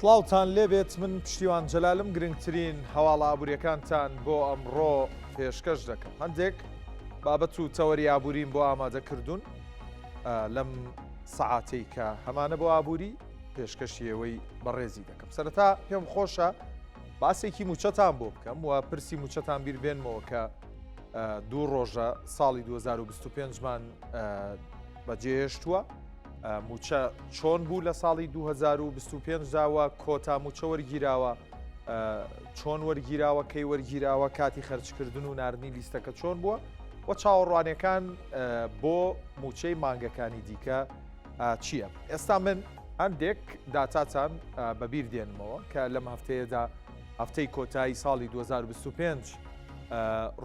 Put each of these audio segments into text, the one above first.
سڵاوتان لێبێت من پشتیوان جەلالم گرنگترین هەواڵە ئابووریەکانتان بۆ ئەمڕۆ پێشکەش دەکەم. هەندێک بابەت و تەوەری ئابووریم بۆ ئامادەکردوون لەم سەعاتەی کە هەمانە بۆ ئابووری پێشکەشیەوەی بەڕێزی دەکەم. سەرەتا پێم خۆشە باسێکی موچەتان بۆ بکەم و پرسی موچەتان بیر بێنمەوە کە دوو ڕۆژە ساڵی 2025مان بەجێهێشتووە. موچە چۆن بوو لە ساڵی 2025 داوە کۆتا موچە وەرگیراوە، چۆن وەرگیراوە، کەی وەرگیراوە، کاتی خەرجکردن و ناردنی لیستەکە چۆن بووە و چاوەڕوانەکان بۆ موچەی مانگەکانی دیکە چییە. ئێستا من هەندێک داتاتان بەبیر دێنمەوە کە لەم هەفتەیەدا هەفتەی کۆتایی ساڵی 2025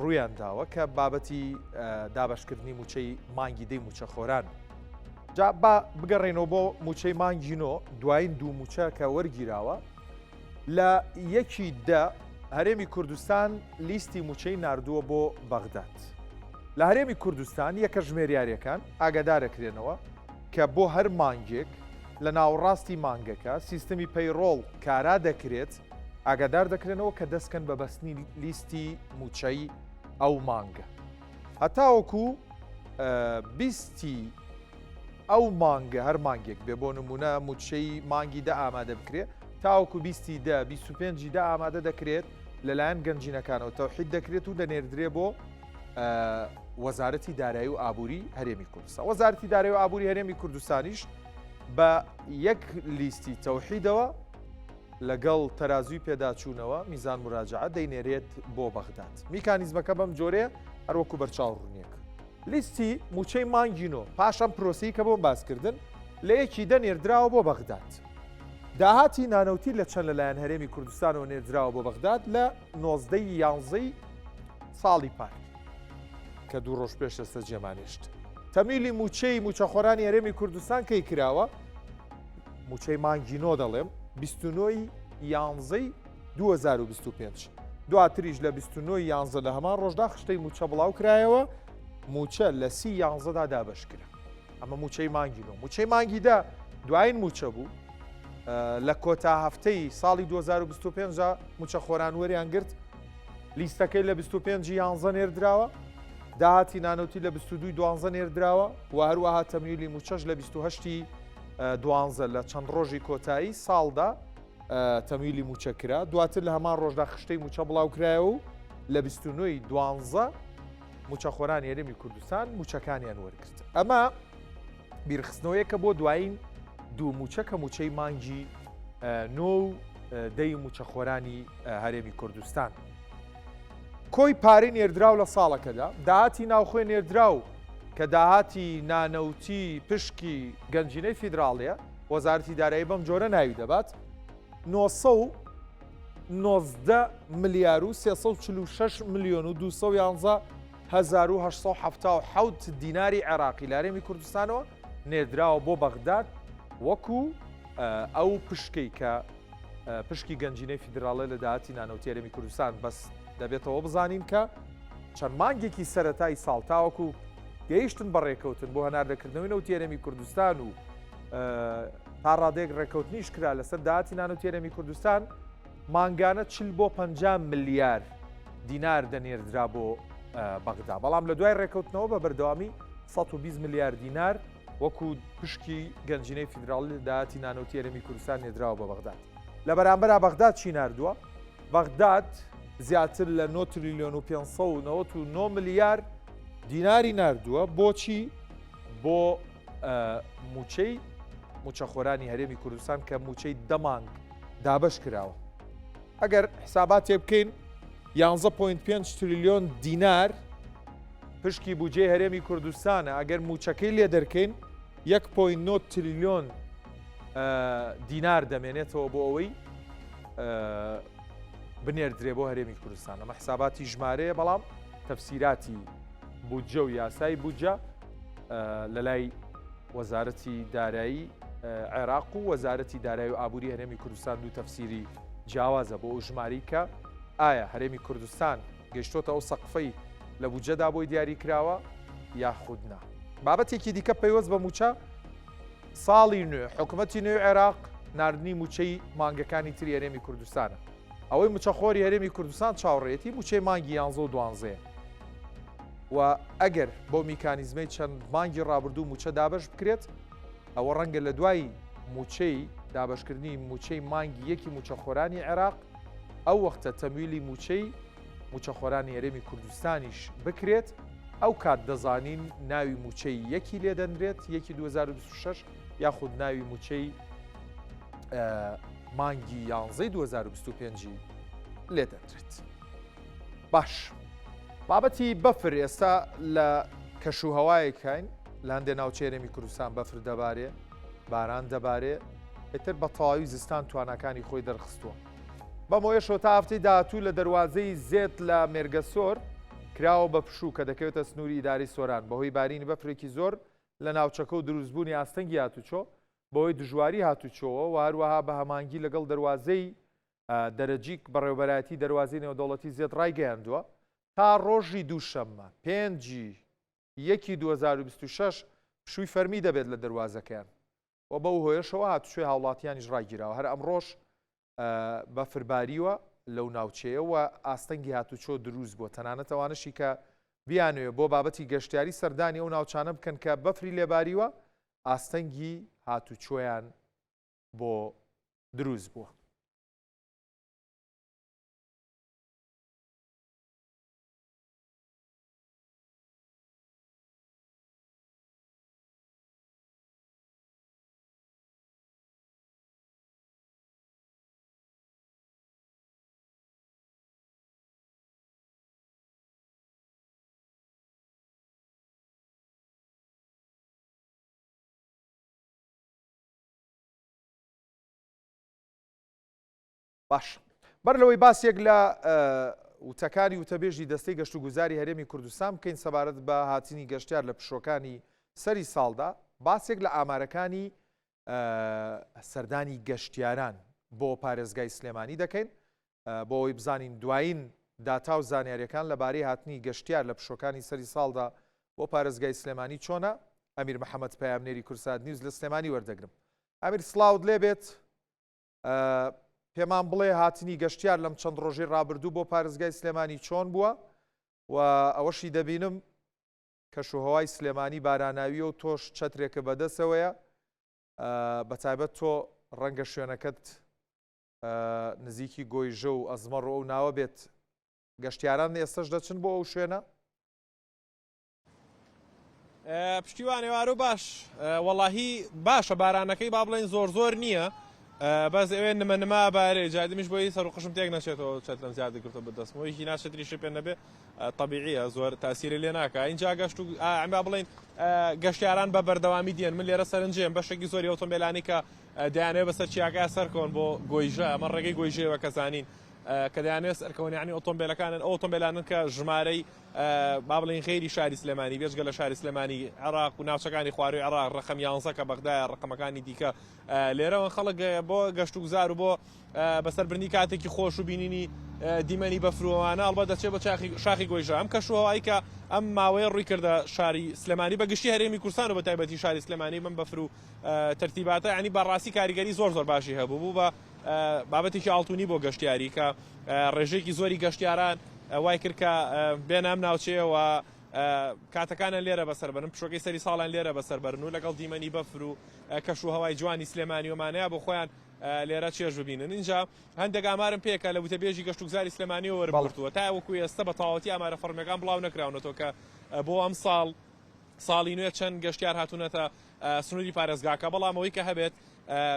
ڕوویان داوە کە بابەتی دابەشکردنی موچەی مانگی دەی موچە خۆران. جا با بگەڕێنەوە بۆ موچەی مانگینۆ دوایین دوو موچە کە وەرگیراوە لە 1 هەرێمی کوردستان لیستی موچەی ناردووە بۆ بەغداد. لە هەرێمی کوردستان یەکە ژمێریارەکان ئاگادارەکرێنەوە کە بۆ هەر مانگێک لە ناوەڕاستی مانگەکە سیستەمی پەیڕۆڵ کارا دەکرێت، ئاگادار دەکرێنەوە کە دەستکەن بە بەستنی لیستی موچەی ئەو مانگە. هەتاوەکو بیستی ئەو مانگە هەر مانگێک بێ بۆ نمونە موچەی مانگی دە ئامادە بکرێت تاوەکو 25 ئامادە دەکرێت لەلایەن گەنجینەکانەوە تەوحید دەکرێت و دەنێردرێ بۆ وەزارەتی دارایی و ئابووری هەرێمی کوردستان. وەزارەتی دارایی و ئابووری هەرێمی کوردستانیش بە یەک لیستی تەوحیدەوە لەگەڵ تەرازوی پێداچوونەوە میزان مراجعە دەینێرێت بۆ بەغداد. میکانیزمەکە بەم جۆرەیە هەروەکو بەرچاوڕوونیەک. لیستی موچەی مانگینۆ پاشان پرۆسی کە بۆم باسکردن لە یەکی دەنێردراوە بۆ بەغداد. داهاتی نانەوتی لە چەند لەلایەن هەرێمی کوردستانەوە نێردراوە بۆ بەغداد لە 19 ساڵی پار کە دوو ڕۆژ پێش دەستە جێمانێشت. تەمیلی موچەی موچەخۆرانی هەرێمی کوردستان کەی کراوە موچەی مانگینۆ دەڵێم 29 2025 دواتریش لە 29 لە هەمان ڕۆژدا خشتەی موچە بڵاو کرایەوە موچە لە 30 دابەشکرا. ئەمە موچەی مانگینۆ. موچەی مانگیدا دوایین موچە بوو لە کۆتا هەفتەی ساڵی 2025 موچە خۆران وەریان گرت لیستەکەی لە 25 نێردراوە، داهاتی نانەوتی لە 22 نێردراوە و هەروەها تەمیلی موچەش لە 28 لە چەند ڕۆژی کۆتایی ساڵدا تەمیلی موچە کرا. دواتر لە هەمان ڕۆژدا خشتەی موچە بڵاو کرایەوە و لە 29 موچەخۆرانی هەرێمی کوردستان موچەکانیان وەرگرت. ئەمە بیرخستنەوەیەکە بۆ دوایین دوو موچە کە موچەی مانگی نۆ و دەی موچەخۆرانی هەرێمی کوردستان. کۆی پارەی نێردراو لە ساڵەکەدا داهاتی ناوخۆی نێردراو کە داهاتی نانەوتی پشکی گەنجینەی فیدراڵیە وەزارەتی دارایی بەم جۆرە ناوی دەبات 919 ملیار و 346 ملیۆن و 211,877 دیناری عێراقی لە هەرێمی کوردستانەوە نێردراوە بۆ بەغداد وەکو ئەو پشکەی کە پشکی گەنجینەی فیدراڵە لە داهاتی نانەوتی هەرێمی کوردستان. بەس دەبێتەوە بزانین کە چەند مانگێکی سەرەتای ساڵ تاوەکو گەیشتن بە ڕێکەوتن بۆ هەناردەکردنەوەی نەوتی هەرێمی کوردستان و تا ڕادێک ڕێکەوتنیش کرا لەسەر داهاتی نانەوتی هەرێمی کوردستان مانگانە 40 بۆ 50 ملیار دینار دەنێردرا بۆ بەغدا. بەڵام لە دوای ڕێکەوتنەوە بە بەردەوامی 120 ملیار دینار وەکو پشکی گەنجینەی فیدراڵی لە داهاتی نانەوتی هەرێمی کوردستان نێردراوە بە بەغداد. لە بەرامبەر بەغداد چی ناردووە؟ بەغداد زیاتر لە 9 تریلیۆن و 599 ملیار دیناری ناردووە. بۆچی؟ بۆ موچەی موچەخۆرانی هەرێمی کوردستان کە موچەی دەمانگ دابش کراوە. ئەگەر حسابات تێ بکەین 11.5 تریلیۆن دینار پشکی بودجێ هەرێمی کوردستانە. ئەگەر موچەکەی لێ دەرکەین 1.9 تریلیۆن دینار دەمێنێتەوە بۆ ئەوەی بنێردرێ بۆ هەرێمی کوردستان. ئەمە حساباتی ژمارەیە بەڵام تەفسیراتی بودجە و یاسای بودجە لە لای وەزارەتی دارایی عێراق و وەزارەتی دارایی و ئابووری هەرێمی کوردستان دوو تەفسیری جیاوازە بۆ ئەو ژماری کە ئایا هەرێمی کوردستان گەیشتۆتە ئەو سەقفەی لە بودجەدا بۆی دیاری کراوە یاخودنا. بابەتێکی دیکە پەیوەست بە موچە ساڵی نوێ حکوومەتی نوێ عێراق نردنی موچەی مانگەکانی تری هەرێمی کوردستانە. ئەوەی موچەخۆری هەرێمی کوردستان چاوەڕێتی موچەی مانگی 11 و 12 و ئەگەر بۆ میکانیزمەی چەند مانگی ڕابردوو موچە دابش بکرێت ئەوە ڕەنگە لە دوای موچەی دابشکردنی موچەی مانگی یەکی موچەخۆرانی عێراق ئەو وەختە تەمویلی موچەخۆرانی هەرێمی کوردستانیش بکرێت ئەو کات دەزانین ناوی موچەی یەکی لێ دەنرێت یەکی 2026 یاخود ناوی موچەی مانگی 11 2025 لێ دەنرێت. باش بابەتی بەفر ئێستا لە کەشوهەوایەکین لە هەندێک ناوچەی هەرێمی کوردستان بەفر دەبارێ باران دەبارێ ئێتر بە تەواوی زستان توانەکانی خۆی دەرخستووە. بەمەوەیەشەوە تا هەفتەی داهاتوو لە دەواازەی زێت لە مێرگەسۆر کراوە بە پشوو کە دەکەوێتە سنووری ئیداری سۆران بەهۆی بارینی بەفرێکی زۆر لە ناوچەکە و دروستبوونی ئاستەنگی هاتوچۆ بەهۆی دژواری هاتوچۆوە و هەروەها بە هەمانگی لەگەڵ دەواازەی دەرەجیک بەڕێوەبەرایەتی دەواازەی نێودەوڵەتی زێت ڕایگەیاندووە تا ڕۆژی دووشەممە 5/1/2026 پشووی فەرمی دەبێت لە دەواازەکەیان و بەو هۆیشەوە هاتوچۆی هاوڵاتیانیش ڕایگیراوە هەر ئەمڕۆژ بە فرباریوە لەو ناوچەیە و ئاستەنگی هاتوچۆ دروست بووە تەنانەت ئەوانشی کە بیانوێ بۆ بابەتی گەشتیاری سەردانی ئەو ناوچانە بکەن کە بەفری لێباریوە ئاستەنگی هاتوچۆیان بۆ دروست بووە. باش بەر لەوەی باسێک لە وتەکانی وتەبێژی دەستەی گەشت و گوزاری هەرێمی کوردستان بکەین سەبارەت بە هاتنی گەشتیار لە پشۆکانی سەری ساڵدا باسێک لە ئامارەکانی سەردانی گەشتیاران بۆ پارێزگای سلێمانی دەکەین بۆ ئەوەی بزانین دوایین داتا و زانیاریەکان لەبارەی هاتنی گەشتیار لە پشۆکانی سەری ساڵدا بۆ پارێزگای سلێمانی چۆنە. ئەمیر محەممەد پەیامنێری کورسات نیوز لە سلێمانی وەردەگرم. ئەمیر سڵاوت لێبێت پێمان بڵێ هاتنی گەشتیار لەم چەند ڕۆژەی ڕابردوو بۆ پارێزگای سلێمانی چۆن بووە و ئەوەشی دەبینم کەشوهەوای سلێمانی باراناویە و تۆش چەترێکە بەدەستەوەیە بەتایبەت تۆ ڕەنگە شوێنەکەت نزیکی گۆیژە و ئەزمەڕۆ و ناوە بێت گەشتیاران ئێستش دەچن بۆ ئەو شوێنە؟ پشتیوانێوارە باش وەڵاهی باشە بارانەکەی با بڵێن زۆر نییە بەس ئەوێ نمە بارێ جادمیش بۆی سەر و قشم تێک نەچێتەوە چەت لەم زیادە گرتە بەدەستمەوەیکی ناچێتریشە پێ نەبێ طبیعیە زۆر تاسیری لێ ناکە اینجا گەشت و ئەمە بڵێن گەشتیاران بە بەردەوامی دیێن من لێرە سەرنجێم بەشێکی زۆری ئۆتۆمبیلانی کە دەیانێت بەسەر چیاکە سەرکەون بۆ گۆیژە ئەمە ڕێگەی گۆیژەوە کەزانین کە دەیانێت سەرکەون یعنی ئۆتۆمبیلەکانن ئەو ئۆتۆمبیلانن کە ژمارەی با بڵێن خێری شاری سلێمانی بێژگە لە شاری سلێمانی عێراق و ناوچەکانی خواروی عێراق ڕقم 11 کە بەغدایە ڕقمەکانی دیکە لێرەوە خەڵک بۆ گەشت و گوزار و بۆ بەسەربردنی کاتێکی خۆش و بینینی دیمەنی بەفرۆوانە ئەڵبەت دەچێت بە شاخی گۆیژە ئەم کەشوهەوایی کە ئەم ماوەیە ڕووی کردە شاری سلێمانی بە گشتی هەرێمی کوردستان و بە تایبەتی شاری سلێمانی من بەفر و تەرتیباتە ینی بەڕاستی کاریگەری زۆر باشی هەبوو بوو بە بابەتێکی ئاڵتونی بۆ گەشتیاری کە ڕێژێکی زۆری گەشتیاران وای کرد کە بێنام ناوچەیەوە کاتەکانە لێرە بەسەربەرن پشۆکەی سەری ساڵان لێرە بەسەربەرن و لەگەڵ دیمەنی بەفر و کەشوهەوای جوانی سلێمانی ومانەیە بۆ خۆیان لێرە چێژ ببینن. اینجا هەندێک ئامارم پێکە لە وتەبێژی گەشت و گوزاری سلێمانی وەربڕتووە تا وەکو ئێستا بە تەواوەتی ئامارە فەرمیەکان بڵاو نەکراونەوە کە بۆ ئەم ساڵی نوێ چەند گەشتیار هاتوونەتە سنووری پارێزگاکە بەڵام ئەوەی کە هەبێت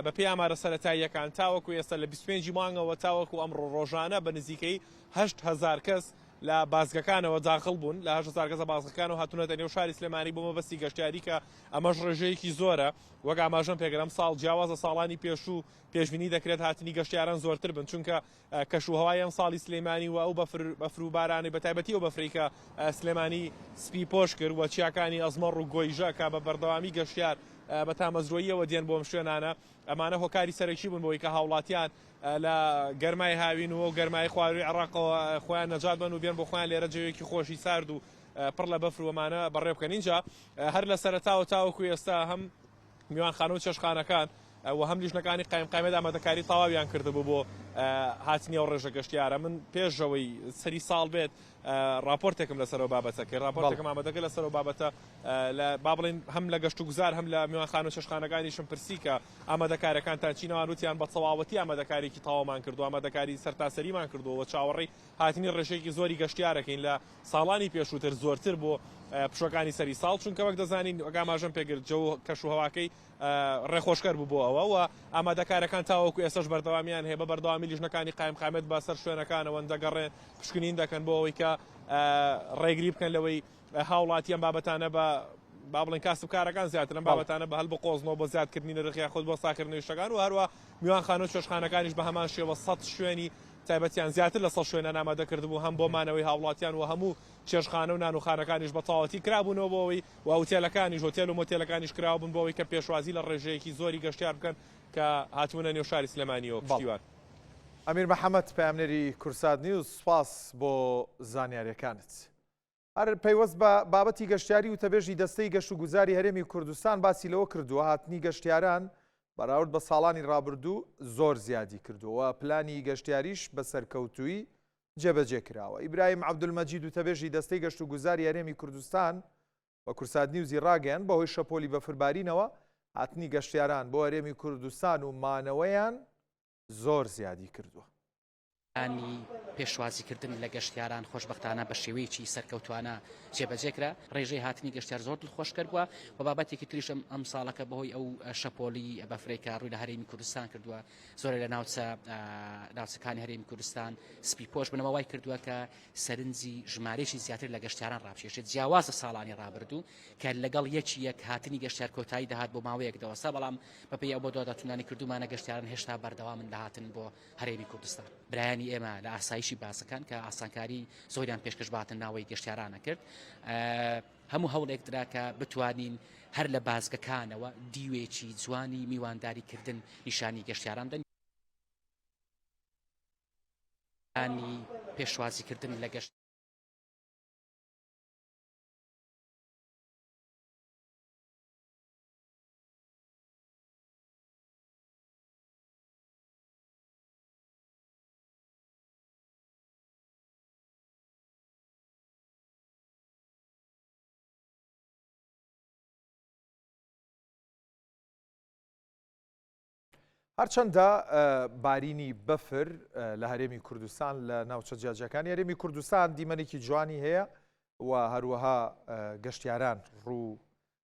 بە پێی ئامارە سەرەتاییەکان تاوەکو ئێستا لە 25 مانگەوە تاوەکو ئەمڕۆ ڕۆژانە بە نزیکەی 8,000 کەس لە بازگەکانەوە داخل بوون لە 8,000 کەسە بازگەکانەوە هاتوونەتە نێو شاری سلێمانی بۆ مەبەستی گەشتیاری کە ئەمەش ڕێژەیەکی زۆرە وەک ئاماژەم پێگەرم ساڵ جیاوازە ساڵانی پێشوو پێشبینی دەکرێت هاتنی گەشتیاران زۆرتر بن چونکە کەشوهەوای ئەم ساڵی سلێمانی و ئەو بەفر و بارانی بەتایبەتی ئەو بەفری کە سلێمانی سپی پۆش کرد و چیاکانی ئەزمەڕ و گۆیژە کە بە بەردەوامی گەشتیار بە تامەزرۆییەوە دێن بۆ ئەم شوێنانە ئەمانە هۆکاری سەرەکی بوون بۆی کە هاوڵاتیان لە گەرمای هاوین و گەرمای خواروی عێراقەوە خۆیان نەجات بن و بێن بۆ خۆیان لێرە جەوێکی خۆشی سارد و پڕ لە بەفر ومانە بەڕێ بکەن. اینجا هەر لە سەرەتاوە تاوەکو ئێستا هەم میوانخانە و چێشخانەکان و هەم لیژنەکانی قایمقامێت ئامادەکاری تەواویان کردبوو بۆ هاتنی ئەو ڕێژە گەشتیارە. من پێشەوەی سەری ساڵ بێت راپۆرتێکم لەسەرەوە بابەتە کرد، راپۆرتێکم ئامادەکە لەسەرەوە بابەتە با بڵێن هەم لە گەشت و گوزار هەم لە میوانخانە و چێشتخانەکانیشم پرسی کە ئامادەکاریەکانتان چینەوە وتیان بە تەواوەتی ئامادەکارێکی تەواومان کردو، ئامادەکاری سەرتاسەریمان کردووە چاوەڕێی هاتنی ڕێژەیەکی زۆری گەشتیارەکەین لە ساڵانی پێشووتر زۆرتر بۆ پشوەکانی سەری ساڵ، چونکە وەک دەزانین ئاماژەم پێگرت جەو کەش و هەواکەی ڕێخۆشکەر بوو بۆ ئەوە و ئامادەکارەکان تاوەکو ئێسش بەردەوامیان هەیە بە بەردەوامی لیژنەکانی قایمقامێت بە سەر شوێنەکانەوە دەگەڕێن پشکنین دەکەن بۆ ئەوەی کە ڕێگری بکەن لەوەی هاوڵاتیان بابەتانە بە با بڵێن کاسب کارەکان زیاتر لەم بابەتانە بە هەڵ بقۆزنەوە بۆ زیادکردنی نرخی خۆت بۆ ساکردنەوەی شتەکان و هەروە میوانخانە و چێشتخانەکانیش بە هەمان شێوە 100 شوێنی تایبەتیان زیاتر لە 100 شوێنە ئامادەکرد بوو هەم بۆ مانەوەی هاوڵاتیان و هەموو چێشتخانە و نانوخانەکانیش بە تەواوەتی کرابوونەوە بۆەوەی و هۆتێلەکانیش هۆتێل و مۆتێلەکانیش کراوبوون بۆەوەی کە پێشوازی لە ڕێژەیەکی زۆری گەشتیار بکەن کە هاتوونە نێو شاری سلێمانیەوە پشتیوان. ئەمیر محەممەد پامنەری کورسات نیوز سپاس بۆ زانیاریەکانت. هەر پەیوەست بە بابەتی گەشتیاری و تەبێژی دەستەی گەشت و گوزاری هەرێمی کوردستان باسی لەوە کردووە هاتنی گەشتیاران بەراورد بە ساڵانی ڕابردوو زۆر زیادی کردووە، پلانی گەشتیاریش بە سەرکەوتووی جێبەجێ کراوە. ئیبراهیم عەبدولمەجید و تەبێژی دەستەی گەشت و گوزاری هەرێمی کوردستان بە کورسات نیوزی ڕاگەیان بەهۆی شەپۆلی بەفربارینەوە هاتنی گەشتیاران بۆ هەرێمی کوردستان و مانەوەیان زۆر زیادی کردووە. ئانی پێشوازیکردن لە گەشتیاران خۆشبەختانە بە شێوەیەکی سەرکەوتوانە جێبەجێکرا. ڕێژەی هاتنی گەشتیار زۆر دڵخۆشکەر بووە و بابەتێکی تریشم ئەم ساڵەکە بەهۆی ئەو شەپۆلی بەفرێکە ڕووی لە هەرێمی کوردستان کردووە. زۆر لە ناوچەکانی هەرێمی کوردستان سپی پۆش بنەوە وای کردووە کە سەرنجی ژمارەیەکی زیاتر لە گەشتیاران ڕابشێشێت جیاوازە ساڵانی ڕابردوو کە لەگەڵ یەک هاتنی گەشتیار کۆتایی دەهات بۆ ماوەیەک دەوەسا، بەڵام بەپێی ئەو بۆ داداتونانی کردومانە گەشتیاران هێشتا بەردەوامن لە هاتن بۆ هەرێمی کوردستان. برایانی ئێمە لە ئاسایشی باسەکان کە ئاسانکاری زۆریان پێشکەش باتن ناوەی گەشتیارانە کرد، هەموو هەوڵێک درا کە بتوانین هەر لە بازگەکانەوە دیوێکی جوانی میوانداریکردن نیشانی گەشتیاران دەن. ئانی پێشوازیکردن لە گەشت هەرچەندە بارینی بەفر لە هەرێمی کوردستان لە ناوچە جیاجەکانی هەرێمی کوردستان دیمەنێکی جوانی هەیە و هەروەها گەشتیاران ڕوو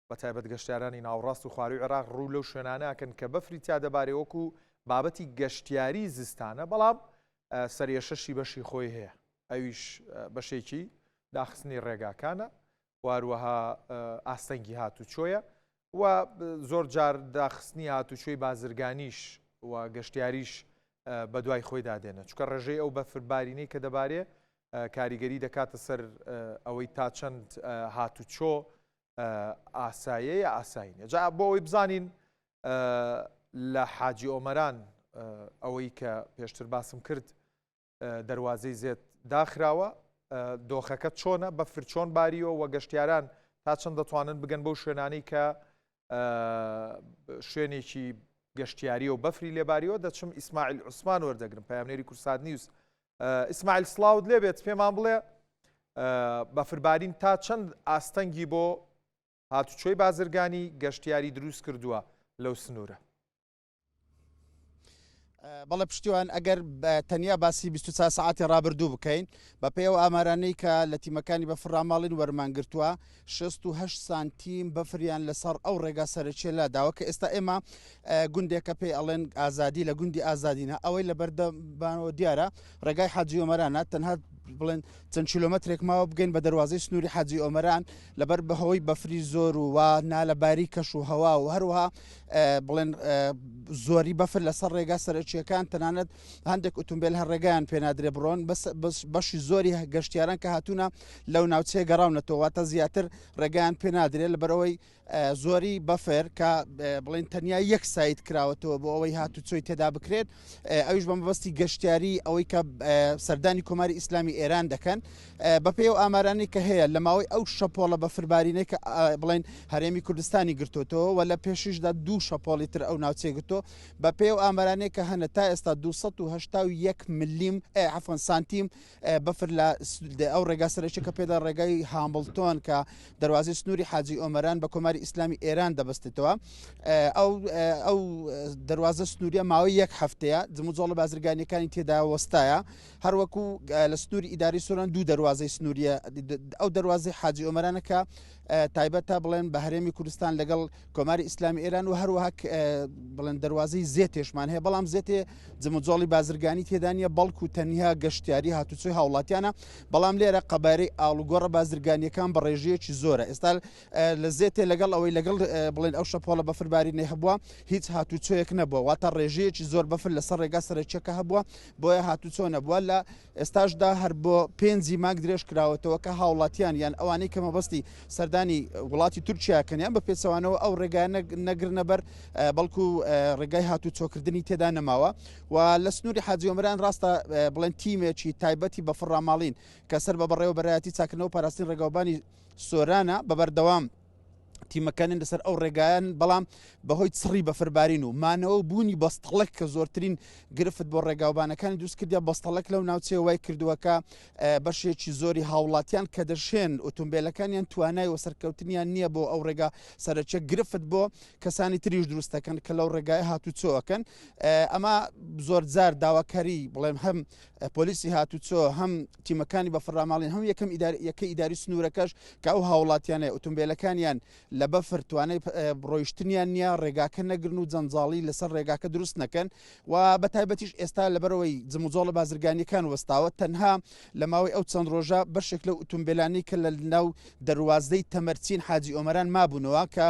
بە تایبەت گەشتیارانی ناوڕاست و خواروی عێراق ڕوو لەو شوێنانەکەن کە بەفری تیا دەبارێ وەکو بابەتی گەشتیاری زستانە، بەڵام سەرێشەشی بەشی خۆی هەیە، ئەویش بەشێکی داخستنی ڕێگاکانە واروەها ئاستەنگی هاتوچۆیە و زۆر جار داخستنی هاتوچۆی بازرگانیش و گەشتیاریش بە دوای خۆی دادێنە، چونکە ڕێژەی ئەو بەفربارینەی کە دەبارێ کاریگەری دەکاتە سەر ئەوەی تا چەند هاتوچۆ ئاساییە ئاساینە. جا بۆ ئەوەی بزانین لە حاجی ئۆمەران ئەوەی کە پێشتر باسم کرد دەواازەی زێت داخراوە، دۆخەکە چۆنە بەفر چۆن باریەوە و گەشتیاران تا چەند دەتوانن بگەن بەو شوێنانەی کە شوێنێکی گەشتیاری و بەفری لێباریەوە. دەچم ئیسماعیل عوسمان وەردەگرم پەیامنێری کورسات نیوز. ئیسماعیل سڵاوت لێبێت، پێمان بڵێ بەفربارین تا چەند ئاستەنگی بۆ هاتوچۆی بازرگانی گەشتیاری دروست کردووە لەو سنوورە؟ بەڵێ پشتیوان ئەگەر تەنیا باسی 24 ساعتی ڕابردوو بکەین بە پێی ئەو ئامارانەی کە لە تیمەکانی بەفرڕاماڵین وەرمانگرتووە 68 سانتیم بەفریان لەسەر ئەو ڕێگا سەرچێ لاداوە کە ئێستا ئێمە گوندێکە پێی ئەڵێن ئازادی لە گوندی ئازادینە، ئەوەی لە بەردەبانەوە دیارە ڕێگای حاجی ئۆمەرانە تەنها بڵێن چەند کیلۆمەترێک ماوە بگەین بە دەواازەی سنووری حاجی ئۆمەران لەبەر بەهۆی بەفری زۆر و وا نالەباری کەش و هەوا و هەروەها بڵێن زۆری بەفر لەسەر ڕێگا سەرچیەکان تەنانەت هەندێک ئۆتۆمبیل هەر ڕێگایان پێنادرێ بڕۆن بەشی زۆری گەشتیاران کە هاتوونە لەو ناوچەیە گەڕاونەتەوە واتە زیاتر ڕێگایان پێنادرێت لەبەرەوەی زۆری بەفر کە بڵێن تەنیا یەک سایت کراوەتەوە بۆ ئەوەی هاتوچۆی تێدا بکرێت، ئەویش بە مەبەستی گەشتیاری ئەوەی کە سەردانی کۆماری ئیسلامی ئێران دەکەن بە پێی و ئامارانی کە هەیە لە ماوەی ئەو شەپۆڵە بەفربارینەی کە بڵێن هەرێمی کوردستانی گرتوتەوە و لە پێشیشدا 2 شەپۆڵی تر ئەو ناوچێ گرتۆ بە پێی و ئامارانەی کە هەنە تا ئێستا 281 ملیم عفۆن سانتیم بەفر لە ئەو ڕێگا سەرەکی کە پێدا ڕێگای هامبڵتۆن کە دەواازی سنووری حاجی ئۆمەران بە کۆماری ئیسلامی ئێران دەبستێتەوە ئەو دەواازە سنووریە ماوەی 1 هەفتەیە جموجۆڵە بازرگانیەکانی تێدا وەستایە هەروەکو لە سنووری ئیداری سۆران 2 دەواازەی سنووریە ئەو دەواازەی حاجی ئۆمەرانەکە تایبەت تا بڵێن بە هەرێمی کوردستان لەگەڵ کۆماری ئیسلامی ئێران و هەروەها بڵێن دەواازەی زێتێشمان هەیە بەڵام زێتێ جموجۆڵی بازرگانی تێدانە بەڵکو تەنیا گەشتیاری هاتوچۆی هاوڵاتیانە بەڵام لێرە قەبارەی ئاڵوگۆڕە بازرگانیەکان بە ڕێژەیەکی زۆرە ئێستا لە زێتێ لەگەڵ ئەوەی لەگەڵ بڵێن ئەو شەپۆڵە بەفربارینەی هەبووە هیچ هاتوچۆیەک نەبووە واتە ڕێژەیەکی زۆر بەفر لەسەر ڕێگا سەرچەکە هەبووە بۆیە هاتوچۆ نەبووە لە ئێستاشدا هەر بۆ 5 مانگ درێژ کراوەتەوە کە هاوڵاتیان یان ئەوانەی کە مەبەستی سەردانی وڵاتی تورکیاکەنیان بە پێچەوانەوە ئەو ڕێگای نەگرنە بەر بەڵکو ڕێگای هاتوچۆکردنی تێدا نەماوە و لە سنووری حاجی ئۆمەران ڕاستە بڵێن تیمێکی تایبەتی بە فڕاماڵین کە سەر بە بەڕێوە بەرایەتی چاکردنەوە پاراستنی ڕێگاوبانی سۆرانە بەبەردەوام تیمەکانن لەسەر ئەو ڕێگایان بەڵام بەهۆی چڕی بەفربارین و مانەوە بوونی بەستەڵک کە زۆرترین گرفت بۆ ڕێگاوبانەکانی دروست کردیا بەستەڵک لەو ناوچێ وای کردووەکە بەشێکی زۆری هاوڵاتیان کە دەشێن ئۆتۆمبیلەکانیان توانای وەسەرکەوتنیان نییە بۆ ئەو ڕێگا سەرچە گرفت بۆ کەسانی تریش دروستەکەن کە لەو ڕێگای هاتوچۆەکەن ئەمە زۆر جار داواکاری بڵێم هەم پۆلیسی هاتوچۆ هەم تیمەکانی بە فڕاماڵین هەم یەکە ئیداری سنوورەکەش کە ئەو هاوڵاتیانە ئۆتۆمبیلەکانیان لە بەفر توانای ڕۆیشتنیان نییە ڕێگاکە نەگرن و جەنجاڵی لەسەر ڕێگاکە دروست نەکەن و بە تایبەتیش ئێستا لەبەرەوەی جموجۆڵە بازرگانیەکان وەستاوە تەنها لە ماوەی ئەو چەند ڕۆژە بەشێک لە ئۆتۆمبیلانی کە لە ناو دەواازەی تەمەرچین حاجی ئۆمەران مابوونەوە کە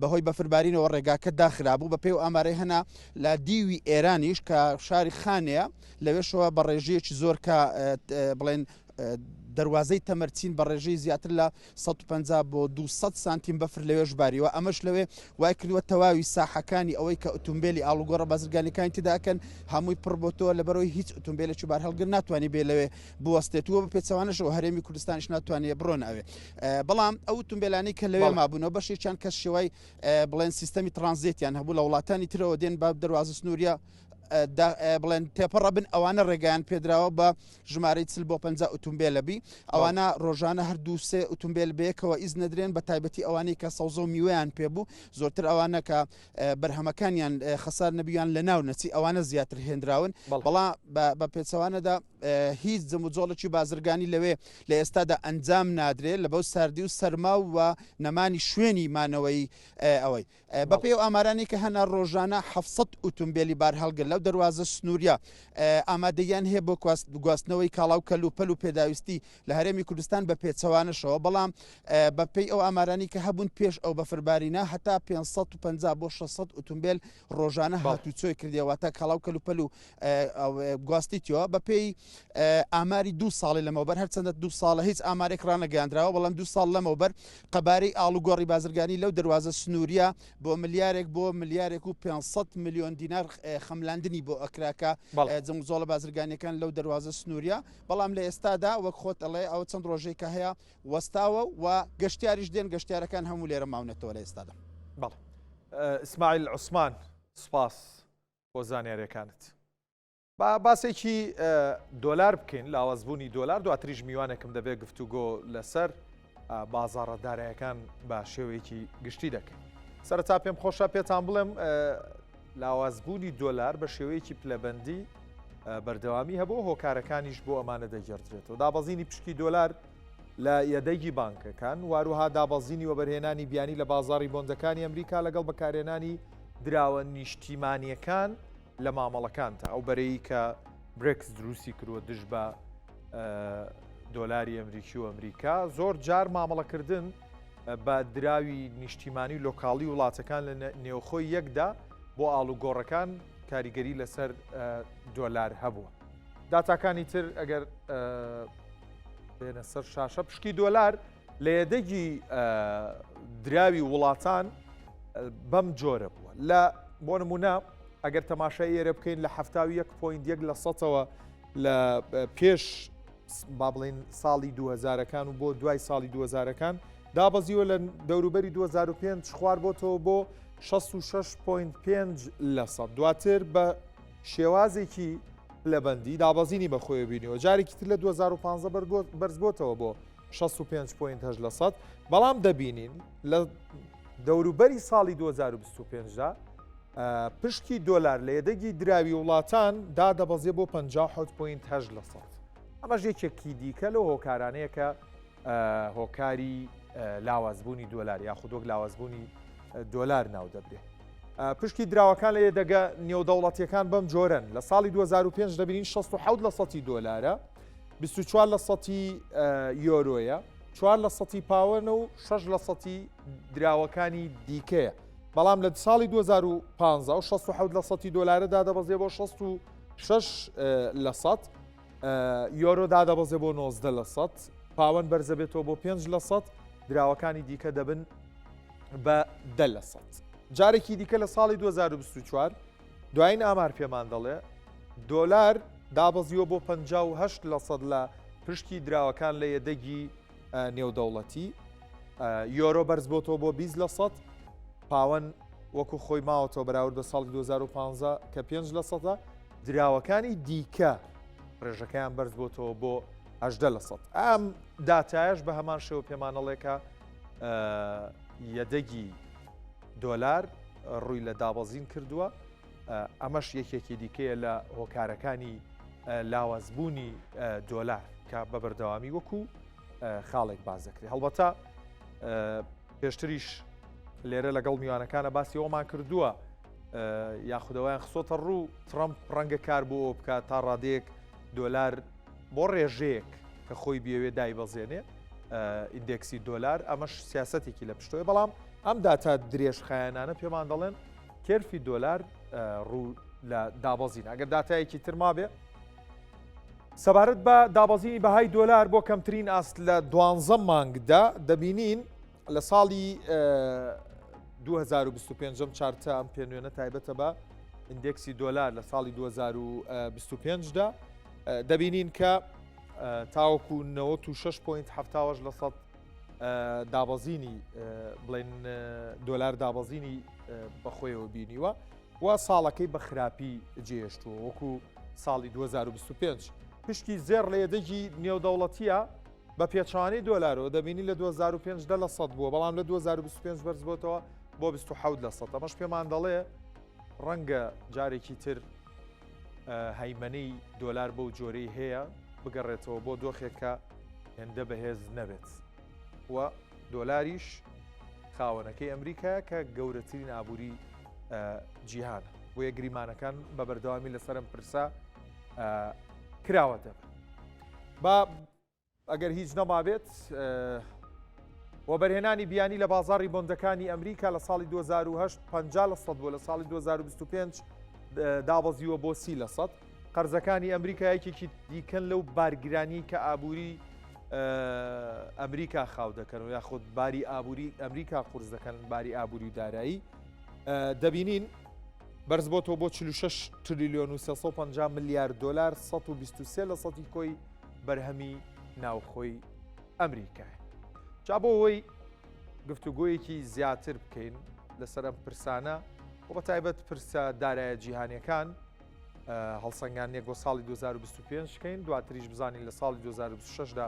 بەهۆی بەفربارینەوە ڕێگاکە داخرابوو بە پێی و ئامارەی هەنا لە دیوی ئێرانیش کە شاری خانەیە لەوێشەوە بە ڕێژەیەکی زۆر کە بڵێن دەواازەی تەمەرچین بە ڕێژەی زیاتر لە 150 بۆ 200 سانتیم بەفر لەوێش باریوە ئەمەش لەوێ وای کردووە تەواوی ساحەکانی ئەوەی کە ئۆتۆمبیلی ئاڵوگۆڕە بازرگانیەکانی تداکەن هەمووی پڕ بۆتەوە لەبەرەوەی هیچ ئۆتۆمبیلێکی بار هەڵگر ناتوانانی بێ لەوێ بوەستێتووە بە پێچەوانەشەوە هەرێمی کوردستانیش ناتوانێت بڕۆن ئەوێ بەڵام ئەو ئۆتۆمبیلانی کە لەوێ مابوونەوە بەشێکیان کەس شێوای بڵێن سیستەمی ترانزیتیان هەبوو لە وڵاتانی ترەوە دێن با دەواازە سنووریە بڵێن تێپەڕە بن ئەوانە ڕێگەیان پێدراوە بە ژمارەی 40 بۆ 50 ئۆتۆمبیلەبی ئەوانە ڕۆژانە هەردوو سێ ئۆتۆمبیل بەیەکەوە ئیز نەدرێن بە تایبەتی ئەوانەی کە سەوزە و میوەیان پێبوو زۆرتر ئەوانە کە بەرهەمەکانیان خەسار نەبییان لە ناو نەچی ئەوانە زیاتر هێنراون بەڵام بە پێچەوانەدا هیچ جەموجۆڵێکی بازرگانی لەوێ لە ئێستادا ئەنجام نادرێت لە بەو ساردی و سەرما و نەمانی شوێنی مانەوەی ئەوەی بە پێی و ئامارانی کە هەنا ڕۆژانە 700 ئۆتۆمبیلی بار هەڵگر لەو دەواازە سنووریە ئامادەیان هەیە بۆ گواستنەوەی کاڵاو کەلوپەل و پێداویستی لە هەرێمی کوردستان بە پێچەوانەشەوە بەڵام بە پێی ئەو ئامارانی کە هەبوون پێش ئەو بەفربارینە هەتا 550 بۆ 600 ئۆتۆمبیل ڕۆژانە هاتوچۆی کردیەوەتە کاڵاو کەلوپەل و گواستیتەوە بە پێی ئاماری 2 ساڵی لەمەوبەر هەرچەندە 2 ساڵە هیچ ئامارێک ڕانەگەاندراوە بەڵام 2 ساڵ لەمەوبەر قەبارەی ئاڵوگۆڕی بازرگانی لەو دەواازە سنووریە بۆ ملیارێک و 500 میلیۆن دینار خەملاندنی بۆ ئەکراکە جەموجۆڵە بازرگانیەکان لەو دەواازە سنووریە بەڵام لە ئێستادا وەک خۆت ئەڵێ ئەو چەند ڕۆژێک کە هەیە وەستاوە و گەشتیاریش دێن گەشتیارەکان هەموو لێرە ماونێتەوە لە ئێستادا. بەڵێ ئیسماعیل عوسمان سوپاس بۆ زانیاریەکانت. باسێکی دۆلار بکەین لاوازبوونی دۆلار دواتریش میوانێکم دەبێت گفتوگۆ لەسەر بازاڕەدارایەکان بە شێوەیەکی گشتی دەکەین. سەرەتا پێم خۆشە پێتان بڵێم لاوازبوونی دۆلار بە شێوەیەکی پلەبەندی بەردەوامی هەبوو هۆکارەکانیش بۆ ئەمانە دەگەڕدرێتەوە دابەزینی پشکی دۆلار لە یەدەیگی بانکەکان واروها دابەزینی وەبەرهێنانی بیانی لە بازاڕی بۆندەکانی ئەمریکا لەگەڵ بەکارهێنانی دراوە نیشتیمانیەکان لە مامەڵەکانتە ئەو بەرەی کە برێکس دروستی کردووە دژ بە دۆلاری ئەمریکی و ئەمریکا زۆر جار مامەڵەکردن بە دراوی نیشتیمانی لۆکاڵی وڵاتەکان لە نێوخۆی یەکدا بۆ ئاڵوگۆڕەکان کاریگەری لەسەر دۆلار هەبووە. داتاکانی تر ئەگەر بێنە سەر شاشە پشکی دۆلار لە یەدەگی دراوی وڵاتان بەم جۆرە بووە لە بۆ نمونە ئەگەر تەماشای ئێرە بکەین لە 1.1 لە سەدەوە لە پێش با بڵین ساڵی 2000ەکان و بۆ دوای ساڵی 2000ەکان دابەزیوە لە دەوروبەری 2005 خوار بۆتەوە بۆ 66.5 لەسەد دواتر بە شێوازێکی لەبەندی دابەزینی بەخۆی بینیەوە جارێکی تر لە 2015 بەرز بۆتەوە بۆ 65.8 لەسەد بەڵام دەبینین لە دەوروبەری ساڵی 2025دا پشکی دۆلار لە یەدەگی دراوی وڵاتان دادەبەزێ بۆ 57.8 لەسەد ئەمەش یەکێکی دیکە لە هۆکارانەیە کە هۆکاری لاوازبوونی دۆلار یاخود وەک لاوازبوونی دۆلار ناو دەبرێت پشتی دراوەکان لە یەدەگە نێودەوڵەتیەکان بەم جۆرن لە ساڵی 2005 دەبینین 67 لەسەدی دۆلارە 24 لەسەدی یۆرۆیە 4 لەسەدی پاوەرنە و 6 لەسەدی دراوەکانی دیکەیە بەڵام لە ساڵی 2015 و 67 لەسەدی دۆلارەدا دەبەزێ بۆ 66 لەسەد یۆرۆ دادەبەزێ بۆ 19 لەسەد پاوەن بەرزە بێتەوە بۆ 5 لەسەد دراوەکانی دیکە دەبن بە 10 لەسەد جارێکی دیکە لە ساڵی 2024 دوایین ئامار پێمان دەڵێ دۆلار دابەزیوە بۆ 58 لەسەد لە پشتی دراوەکان لە یەدەگی نێودەوڵەتی یۆرۆ بەرز بۆتەوە بۆ 20 لەسەد پاوەن وەکو خۆی ماوەتەوە بەراورد بە ساڵی 2015 کە 5 لەسەدە دراوەکانی دیکە ڕێژەکەیان بەرز بۆتەوە بۆ 18 لەسەد ئەم داتایش بە هەمان شێوە پێمانەڵێکە یەدەگی دۆلار ڕووی لە دابەزین کردووە ئەمەش یەکێکی دیکەیە لە هۆکارەکانی لاوازبوونی دۆلار کە بە بەردەوامی وەکو خاڵێک باز دەکرێت هەڵبەتە پێشتریش لێرە لەگەڵ میوانەکانە باسی ئەومان کردووە یاخودەوەیان خسۆتە ڕوو ترامپ ڕەنگە کار بۆ ئەو بکات تا ڕادەیەک دۆلار بۆ ڕێژەیەک کە خۆی بێوێ دایبەزێنێ ئیندێکسی دۆلار ئەمەش سیاسەتێکی لە پشتۆی بەڵام ئەم داتا درێژخایەنانە پێمان دەڵێن کێرفی دۆلار ڕوو لە دابەزین ئەگەر داتایەکی ترما بێ سەبارەت بە دابەزینی بەهای دۆلار بۆ کەمترین ئاست لە 12 مانگدا دەبینین لە ساڵی 2025 چارتە ئەم پێنوێنە تایبەتە بە ئیندێکسی دۆلار لە ساڵی 2025دا دەبینین کە تاوەکو 96.7 لەسەد دابەزینی بڵێن دۆلار دابەزینی بەخۆیەوە بینیوە و ساڵەکەی بە خراپی جێشتووە وەکو ساڵی 2025 پشتی زێر لە یەدەگی نێودەوڵەتیە بە پێچوانەی دۆلارەوە دەبینی لە 2005 لەسەد بووە بەڵام لە 2025 بەرز بۆتەوە بۆ 27 لەسەد ئەمەش پێمان دەڵێ ڕەنگە جارێکی تر هەیمەنەی دۆلار بەو جۆرەی هەیە بگەڕێتەوە بۆ دۆخێکە هێندە بەهێز نەبێت و دۆلاریش خاوەنەکەی ئەمریکا کە گەورەترین ئابووری جیهان بۆ یە گریمانەکان بە بەردەوامی لەسەرم پرسا کراوە دەبن با ئەگەر هیچ نەمابێت و بەرهێنانی بیانی لە بازاڕی بۆندەکانی ئەمریکا لە ساڵی 2008 50 لەسەد بووە لە ساڵی 2025 دابەزیوە بۆ 30 لەسەد قەرزەکانی ئەمریکا یەکێکی دیکەن لەو بارگرانی کە ئابووری ئەمریکا خاو دەکەن و یاخود باری ئابووری ئەمریکا قورس دەکەن باری ئابووری و دارایی دەبینین بەرز بۆتەوە بۆ 46 تریلیۆن و 350 میلیارد دۆلار 123 لەسەدی کۆی بەرهەمی ناوخۆی ئەمریکای جا بۆ ئەوەی گفتوگۆیەکی زیاتر بکەین لەسەر ئەم پرسانە و بە تایبەت پرسە دارایە جیهانیەکان هەڵسەنگانێک بۆ ساڵی 2025 بکەین دواتریش بزانین لە ساڵی 2026دا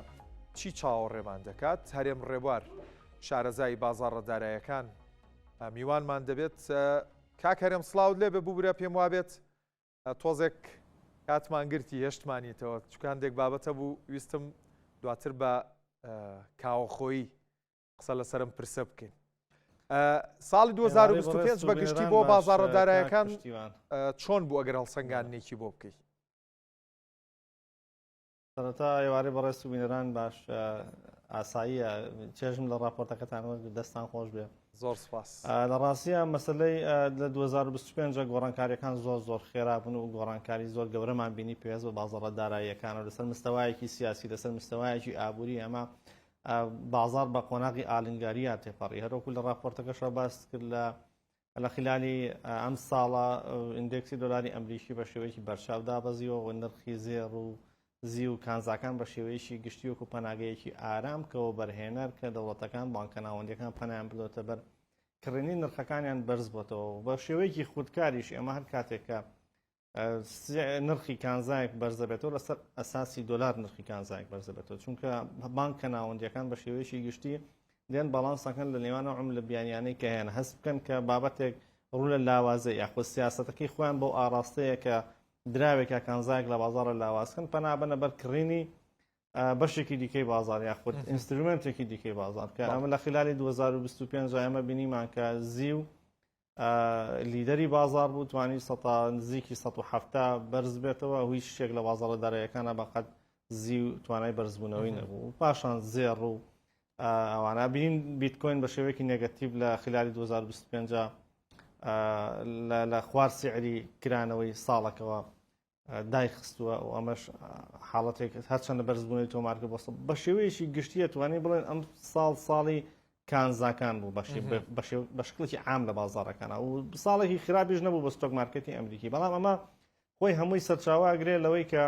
چی چاوەڕێمان دەکات هەرێم ڕێبوار شارەزای بازاڕە دارایەکان میوانمان دەبێت کاک هەرێم سڵاوت لێ بێ ببورە پێم وابێت تۆزێک کاتمان گرتی هێشتمانیتەوە چونکە هەندێک بابەتە بوو ویستم دواتر بە کاوەخۆیی قسە لەسەرم پرسە بکەین ساڵی 2025 بەگشتی بۆ بازاڕە دارایەکان چۆن بوو ئەگەر هەڵسەنگانێکی بۆ بکەیت سەرەتا ئێوارەی بەڕێز و بینەران باش ئاساییە چێژم لە راپۆرتەکەتانەوە دەستان خۆش بێ زۆر سپاس لە ڕاستیە مەسلەی لە 2025 گۆڕانکاریەکان زۆر خێرا بوون و گۆڕانکاری زۆر گەورەمان بینی پێویست بە بازاڕە داراییەکانە لەسەر مستەوایەکی سیاسی لەسەر مستەوایەکی ئابووری ئەمە بازار بە قۆناغی ئالنگاریە تێپەڕی هەروەکو لە راپۆرتەکەشەوە باس کرد لە خلالی ئەم ساڵە ئیندێکسی دۆلاری ئەمریکی بە شێوەیەکی بەرچاو دابەزیەوە و نرخی زێڕ و زی و کانزاکان بە شێوەیەکی گشتی وەکو پەناگەیەکی ئارام کەەوە بەرهێنەر کە دەوڵەتەکان بانکە ناوەندەکان پەنیان بدۆتە بەر کڕێنی نرخەکانیان بەرز بۆتەوە بە شێوەیەکی خودکاریش ئێمە هەر کاتێکە نرخی کانزایەک بەرزەبێتەوە لەسەر ئەساسی دۆلار نرخی کانزایەک بەرزەبێتەوە چونکە بانکە ناوەندیەکان بە شێوەیەکی گشتی دێن بەڵانسەکەن لە نێوانە عملە بیانیانەی کە هەیە هەست بکەن کە بابەتێک ڕوو لە لاوازە یاخود سیاسەتەکەی خۆیان بۆ ئاراستەیە کە دراوێکە کانزایەک لە بازارە لاوازکەن پەنابەنە بەر کڕینی بەشێکی دیکەی بازار یاخود ئینسترومنتێکی دیکەی بازار کە ئەمە لە خلالی 2025 ئەمە بینیمان کە زی و لیدەری بازار بوو توانی نزیکی 170 بەرز بێتەوە هیچ شتێک لە بازارە دارایەکانە بەقەت زی و توانای بەرزبوونەوەی نەبوو پاشان زێڕ و ئەوانە بینین بیتکۆین بە شێوەیەکی نێگەتیڤ لە خلالی 2025 لە خوار سعری کرانەوەی ساڵێکەوە دایخستووە و ئەمەش حاڵەتێک هەرچەندە بەرزبوونی تۆمارکە بە شێوەیەکی گشتیە توانین بڵێن ئەم ساڵی کانزاکان بوو بە شکڵێکی عام لە بازارەکانە و ساڵێکی خراپیش نەبوو بە ستۆک مارکەتی ئەمریکی بەڵام ئەمە خۆی هەمووی سەرچاواگرێت لەوەی کە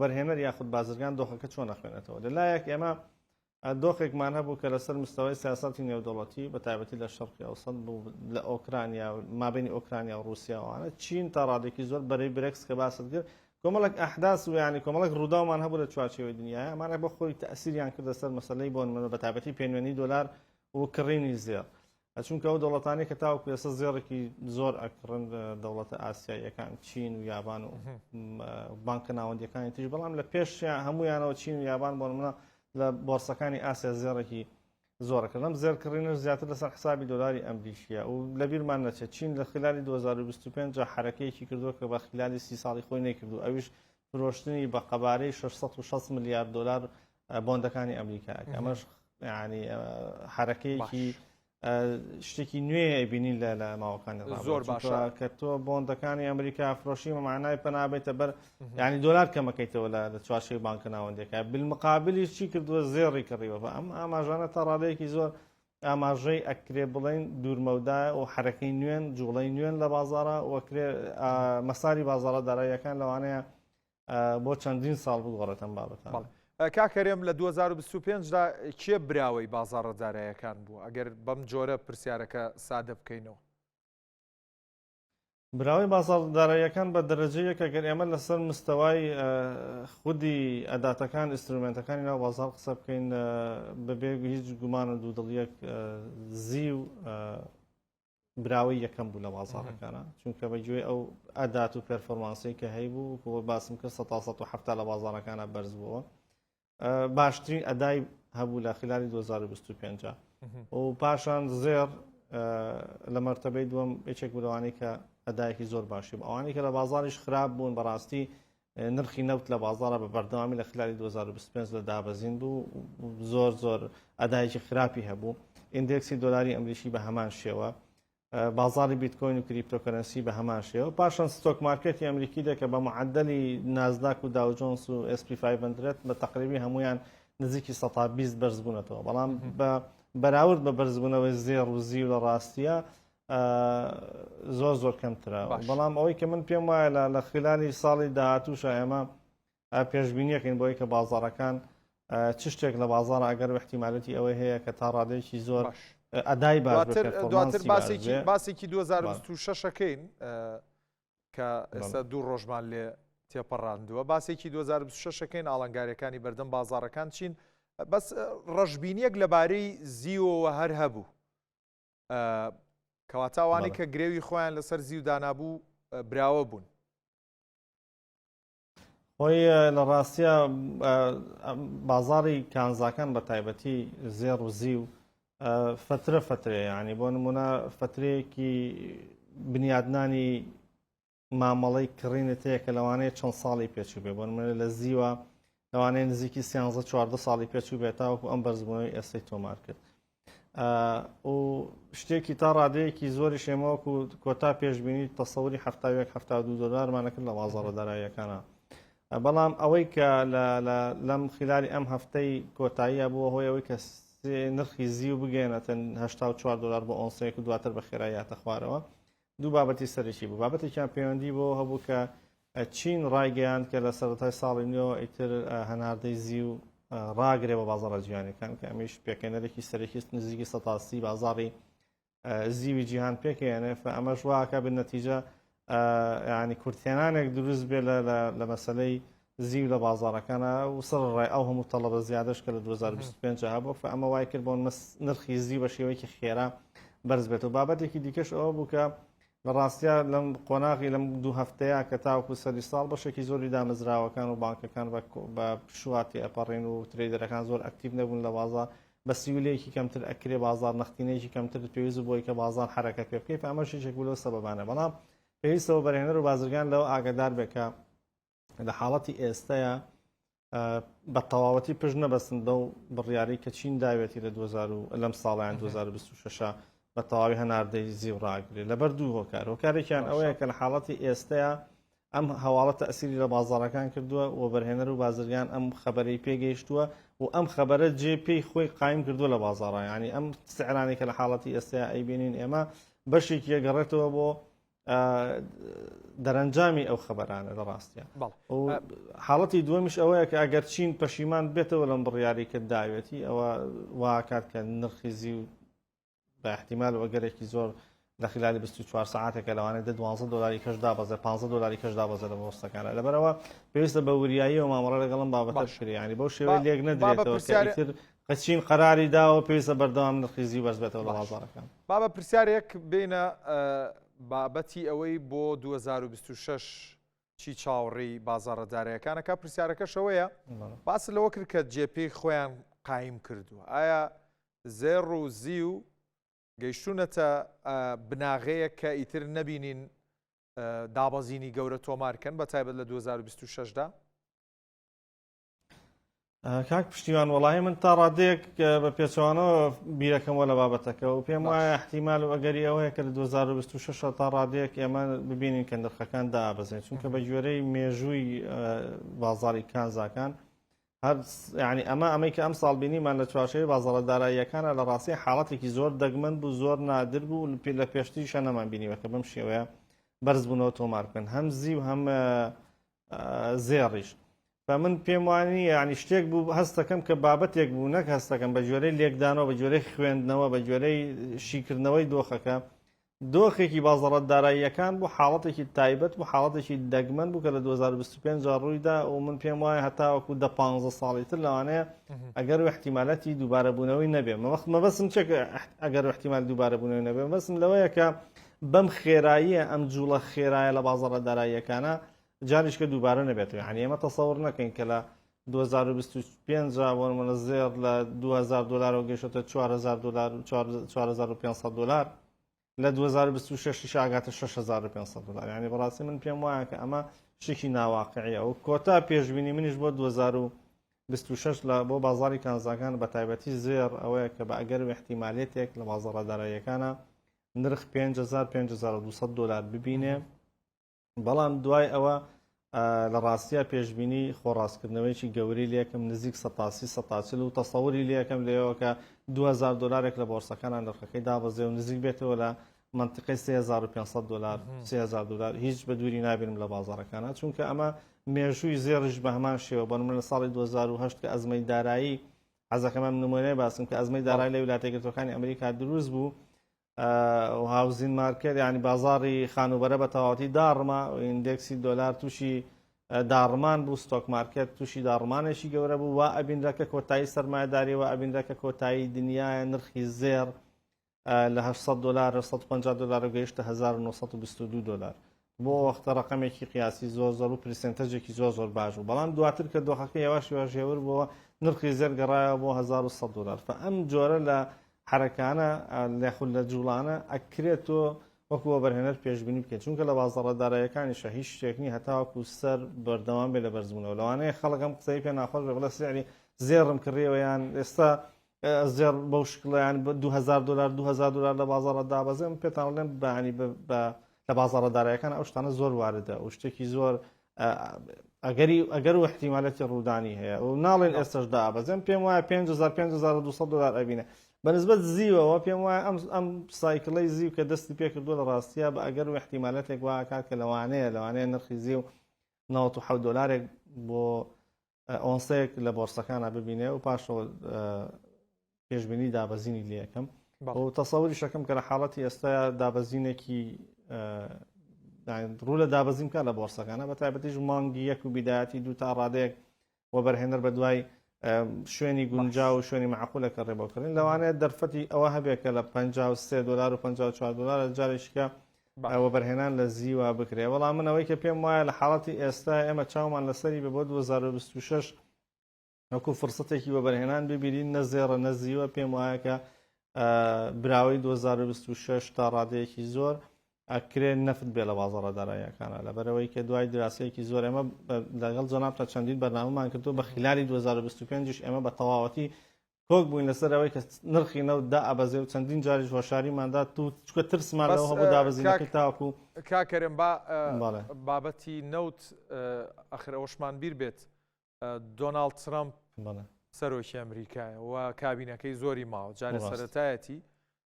بەرهێنەر یاخود بازرگان دۆخەکە چۆن نەخوێنێتەوە لەلایەک ئێمە دۆخێکمان هەبوو کە لەسەر مستەوەی سیاسەتی نێودەوڵەتی بە تایبەتی لە شەرقی ئەوسەد بوو لە ئۆکرانیا مابینی ئۆکرانیا و رووسیاوانە چین تا ڕادێکی زۆر بەرەی برێکس کە باست کرد کۆمەڵک ئەحداث و ینی کۆمەڵک ڕووداومان هەبوو لە چوارچێوەی دنیای ئەمانە بۆ خۆی تەئسیریان کردە سەر مەسەلەی بۆ بە تایبەتی پێنوێنی دۆلار و کڕینی زێر چونکە ئەو دەوڵەتانی کە تاوەکو ئێستا زێڕێکی زۆر ئەکڕن دەوڵەتە ئاسیاییەکان چین و یابان و بانکە ناوەندیەکانی تریش بەڵام لە پێش هەمویانەوە چین و یابان بۆ نمونە لە بۆرسەکانی ئاسیا زێڕێکی زۆرەکردم زێرکردنش زیاتر لەسەر حسابی دۆلاری ئەمریکیە و لە بیرمان نەچێت چین لە خلالی 2025 حرەکەیەکی کردووە کە بە خلالی 30 ساڵی خۆی نەکردو ئەویش فرۆشتنی بە قەبارەی 660 میلیارد دلار بۆندەکانی ئەمریکایە ئەمەش ینی حرەکەیەکی شتێکی نوێ بینین لە ماوەکانی زۆر باشە کە تۆ بۆندەکانی ئەمریکا فرۆشی مەمانای پەنابێتە بەر ینی دۆلار کەمەکەیتەوە لە چوارچێوەی بانکە ناوەندەکە بالمقابلی چی کردووە زێڕی کڕیوە ئەم ئاماژانە تا ڕادەیەکی زۆر ئاماژەی ئەکرێ بڵین دوورمەودایە و حرەکەی نوێن جوڵەی نوێن لە بازارە وەکرێ مەساری بازارە داراییەکان لەوانەیە بۆ چەندین ساڵ بگۆڕێتەم بابەتان کاکەرێم لە 2025دا کێ براوەی بازارە داراییەکان بوو ئەگەر بەم جۆرە پرسیارەکە سادە بکەینەوە براوەی بازارداراییەکان بە دەرەجەیەکە گەر ئێمە لەسەر مستەوای خودی ئەداتەکان ئینسترومنتەکانی ناو بازار قسە بکەین بەبێ هیچ گومانە دوودڵیەک زی و براوەی یەکەم بوو لە بازارەکانە چونکە بەگوێ ئەو ئەدات و پێرفۆرمانسی کە هەیبوو کە باسم کرد 1970 لە بازارەکانە بەرز بووە باشترین ئەدای هەبوو لە خلالی 2025 و پاشان زێر لە مەرتەبەی دووەم یەکێک بووەوانەی کە ئەدایەکی زۆر باشی بوو ئەوانەی کە لە بازاریش خراپ بوون بەڕاستی نرخی نەوت لە بازارە بە بەردەوامی لە خلالی 2025 لە دابەزین بوو زۆر ئەدایەکی خراپی هەبوو ئیندێکسی دۆلاری ئەمریکی بە هەمان شێوە بازاری بیتکۆین و کریپتۆکەرەنسی بە هەمان شێوە پاشان ستۆک مارکێتی ئەمریکی دەکە بە معدلی نازداک و داو جۆنس و SP 500 بە تقریبی هەمویان نزیکی 120 بەرز بوونەتەوە بەڵام بەراورد بە بەرزبوونەوەی زێڕ و زی و لە ڕاستیە زۆر کەمترە بەڵام ئەوەی کە من پێم وایە لە خلالی ساڵی داهاتووشە ئێمە پێشبینیەکەین بۆی کە بازارەکان چ شتێک لە بازارە ئەگەر احتیمالەتی ئەوەی هەیە کە تا ڕادەیەکی زۆر ئەدای دواتر باسێکی 2026ەکەین کە ئێستا دوو ڕۆژمان لێ تێپەڕاندووە باسێکی 2026ەکەین ئاڵنگاریەکانی بەردەم بازارەکان چین بەس ڕەشبینیەک لەبارەی زیوەوە هەر هەبوو کەواتاوانی کە گرێوی خۆیان لەسەر زی و دانابوو براوە بوون خۆی لە ڕاستیە بازاری کانزاکان بە تایبەتی زێڕ و زی و فترە ینی بۆ نمونە فترەیەکی بنیادنانی مامەڵەی کڕینت هەیە کە لەوانەیە چەند ساڵی پێچوو بێ بۆ نمونە لە زیوە لەوانەیە نزیکی 13-14 ساڵی پێچوو بێتاوەکو ئەم بەرزبوونەوەی ئێستای تۆمار کرد و شتێکی تا ڕادەیەکی زۆری شێمەوەکو کۆتا پێشبینی تەسەوری 72 دلارمانە کرد لە بازاڕە داراییەکانە بەڵام ئەوەی کە لەم خلالی ئەم هەفتەی کۆتاییە بووە هۆی ئەوەی کە نرخی زی و بگەێنێتن 84 دلار بۆ ئۆنسەیەک و دواتر بە خێراییاتە خوارەوە دوو بابەتی سەرشی بوو بابەتێکیان پەیوەندی بۆ هەبوو کە چین ڕایگەیاند کە لە سەرەتای ساڵی نوێ ئیتر هەناردەی زی و ڕاگرێ بە بازاڕە جیهانیەکان کە ئەمیش پێکەنەرێکی سەرەکی نزیکی 180 بازاڕی زیوی جیهان پێکەێنێ ئەمەش واکە بنەتیجە ینی کورتێنانێک دروست بێ لە مەسلەی زیو لە بازارەکانە و سەر ڕای ئەو هەموو تەڵەبە زیادەش کە لە 2025 هەبوو ئەمە وای کرد بۆ نرخی زی بە شێوەیەکی خێرا بەرز بێت و بابەتێکی دیکەش ئەوە بوو کە لە ڕاستیا لەم قۆناغی لەم دوو هەفتەیە کە تاوکو سەری ساڵ بەشێکی زۆری دامەزراوەکان و بانکەکان بە پشواتی ئەپەڕین و ترێدەرەکان زۆر ئەکتیو نەبوون لە بازار بە سیولەیەکی کەمتر ئەکرێ بازار نەختینەیەکی کەمتر پێویست بۆی کە بازار حرەکە پێ بکەیت ئەمە شێک بوو لەو سەبەبانە بەڵام پێویستەوە بەرهێنەر و بازرگان لەوە ئاگادار بێکە لە حاڵەتی ئێستەیە بە تەواوەتی پشت نەبەستن بەو بڕیاری کە چین داوێتی لە لەم ساڵیان 2026 بە تەواوی هەناردەی زیو ڕاگرێت لەبەر دوو هۆکار هۆکارێکیان ئەوەیە کە لە حاڵەتی ئێستەیە ئەم هەواڵە تەئسیری لە بازاڕەکان کردووە و بەرهێنەر و بازرگان ئەم خەبەرەی پێگەیشتووە و ئەم خەبەرە جێپێی خۆی قایم کردووە لە بازاڕە ینی ئەم سعرانی کە لە حاڵەتی ئێستەیە ئەیبینین ئێمە بەشێکی گەڕێتەوە بۆ دەرەنجامی ئەو خەبەرانە لە ڕاستیان حاڵەتی دووەمیش ئەوەیە کە ئەگەر چین پەشیمان بێتەوە لەم بڕیاری کە داوێتی ئەوە واکات کە نرخی زی و بە احتیمال وەگەرێکی زۆر لە خلالی 24 ساعتێکە لەوانێت $12 کەش دابەزێ $15 کەش دابەزێ لە بۆستەکانە لەبەرەوە پێویستە بە وریایی و مامەڕە لەگەڵم بابەتە شری ینی بەو شێوەیە لێک نەدرێتەوە کە قەچین قەراری داوە پێویستە بەردەوام نرخی زی بەرز بێتەوە لە بازاڕەکان بابە پرسیارێک بینە بابەتی ئەوەی بۆ 2026 چی چاوەڕێی بازاڕەدارەکانەکە پرسیارەکەشەوەیە باس لەوە کرد کە جێپی خۆیان قایم کردووە ئایا زێڕ و زی و گەیشتونەتە بناغەیە کە ئیتر نەبینین دابەزینی گەورە تۆمارکەن بە تایبەت لە 2026دا کاک پشتیوان وڵی من تا ڕادەیەک بە پێچوانەوە بیرەکەمەوە لە بابەتەکە و پێم وایە احتیمال و ئەگەری ئەوەیە کە لە 2026 تا ڕادەیەک ئێمە ببینین کە نرخەکان دابەزێن چونکە بە گوێرەی مێژووی بازاری کانزاکان هەر ینی ئەمەی کە ئەم ساڵ بینیمان لە چوارچێوەی بازاڕە داراییەکانە لە ڕاستی حاڵەتێکی زۆر دەگمەن بوو زۆر نادر بوو لە پێشتریشە نەمان بینیوە کە بەم شێوەیە بەرز بوونەوە تۆمار بکەن هەم زی و هەم زێڕیش بە من پێم وانی ینی شتێک بوو هەستەکەم کە بابەتێک بوو نەک هەستەکەم بە جۆرەی لێکدانەوە بە جۆرەی خوێندنەوە بە جۆرەی شیکردنەوەی دۆخەکە دۆخێکی بازاڕەت داراییەکان بۆ حاڵەتێکی تایبەت بۆ حاڵەتێکی دەگمەن بوو کە لە 2025 ڕوویدا و من پێم وایە هەتاوەکو 15 ساڵی تر لەوانەیە ئەگەر و احتیمالەتی دووبارەبوونەوەی نەبێ مەبەستم چێک ئەگەر احتیمال دووبارەبوونەوەی نەبێ بەسم لەوەیە کە بەم خێراییە ئەم جوڵە خێرایە لە بازاڕەت داراییەکانە جاریش کە دووبارە نەبێتەوە یعنی ئێمە تەسەوڕ نەکەین کە لە 2025 بۆ زێر لە $2000 گەشتە $4500 لە 2026 ئاگاتە $6500 ینی بەڕاستی من پێم وایە کە ئەمە شتێکی ناواقعیە و کۆتا پێشبینی منیش بۆ 2026 بۆ بازاری کانزاکان بە تایبەتی زێر ئەوەیە کە بە ئەگەر احتیمالێتێک لە بازاڕە داراییەکانە نرخ $5200 ببینێ بەڵام دوای ئەوە لە ڕاستیە پێشبینی خۆڕاستکردنەوەیکی گەوری لێکم نزیک 140 و تەسەوری لێکم لێەوە کە $2000 لە بۆرسەکانان نرخەکەی دابەزێ و نزیک بێتەوە لە منطقەی $3500 $3000 هیچ بە دووری نابێنم لە بازاڕەکانە چونکە ئەمە مێژووی زێڕش بە هەمان شێوە بەنمونە لە ساڵی 2008 کە ئەزمەی دارایی حەزەکەمان نمونەیە باسم کە ئەزمەی دارایی لە ویلاتە یەکگرتووەکانی ئەمریکا دروست بوو و هاوزین مارکت ینی بازاری خانوبەرە بە تەواوەتی داڕما و ئیندێکسی دۆلار تووشی داڕمان بوو ستۆک مارکت تووشی داڕمانێکی گەورە بوو وا ئەبینرەکە کۆتایی سەرمایه‌داریەوە ئەبینرەکە کۆتایی دنیاە نرخی زێر لە $800 $150 گەیشتە $1922 بۆ وەختە ڕقمێکی قیاسی زۆر زۆر و پرسنتەجێکی زۆر باش بوو بەڵام دواتر کە دۆخەکە یاواشێور بۆ نرخی زێر گەڕایەوە بۆ $1100 ئەم جۆرە لە حرەکانە لەخول لە جوڵانە ئەکرێتەوە وەکووە بەرهێنەر پێشبینی بکەیت چونکە لە بازاڕە داراییەکانیشە هیچ شتێکنی هەتاوەکو سەر بەردەوام بێ لە بەرزبوونەوە لەوانەیە خەڵکم قسەی پێ ناخۆش بڵە سعری زێڕم کڕیەوە یان ئێستا زێر بەو شکڵیان $2000 لە بازاڕە دابەزێم پێتان بڵێم بەعنی لە بازاڕە داراییەکان ئەو شتانە زۆر واردە و شتێکی زۆر ئەگەر و احتیمالەتی ڕوودانی هەیە و ناڵێن ئێستش دابەزێم پێم وایە $5200 ئەبینە بەنسبەت زیوەوە پێم وایە ئەم سایکڵی زیو کە دەستی پێکردووە لە ڕاستیە بە ئەگەر و احتیمالەتێک وا کات کە لەوانەیە نرخی زیو $97 بۆ ئۆنسەیەک لە بۆرسەکانە ببینێ و پاشەوە پێشبینی دابەزینی لێ یەکەم و تەسەوری شەکەم کە لە حاڵەتی ئێستا دابەزینێکی ڕوو لە دابەزیم کە لە بۆرسەکانە بە تایبەتیش مانگی یەک و بیدایەتی دوو تا ڕادەیەک و بەرهێنەر بە دوای شوێنی گونجا و شوێنی معقولەکە ڕێبەکردن لەوانەیە دەرفەتی ئەوە هەبێت کە لە $53 و $54 جارێکیکە ئەوە بەرهێنان لە زیوە بکرێ وەڵام منەوەی کە پێم وایە لە حاڵەتی ئێستا ئێمە چاومان لەسەری بە بۆ 2026 وەکو فرسەتێکی بە بەرهێنان ببیرین نەزێڕە نەزیوە پێم وایە کە براوەی 2026 تا ڕادەیەکی زۆر ئەکرێن نەفت بێ لە بازاڕە داراییەکانە لەبەرەوەی کە دوای دراسەیەکی زۆر ئێمە لەگەڵ جۆناب تا چەندین بەرنامەمان کردو بە خلالی 2025 ئێمە بە تەواوەتی کۆک بووین لەسەر ئەوەی کە نرخی نەوت دا ئەبەزێ و چەندین جاریش هۆشاریماندا چکە ترسمان لەوە هەبوو دابەزینەکە تاوەکو کاکەرم بابەتی نەوت ئەخر ئەوەشمان بیر بێت دۆناڵد ترامپ سەرۆکی ئەمریکایە و کابینەکەی زۆری ماوە جارە سەرەتایەتی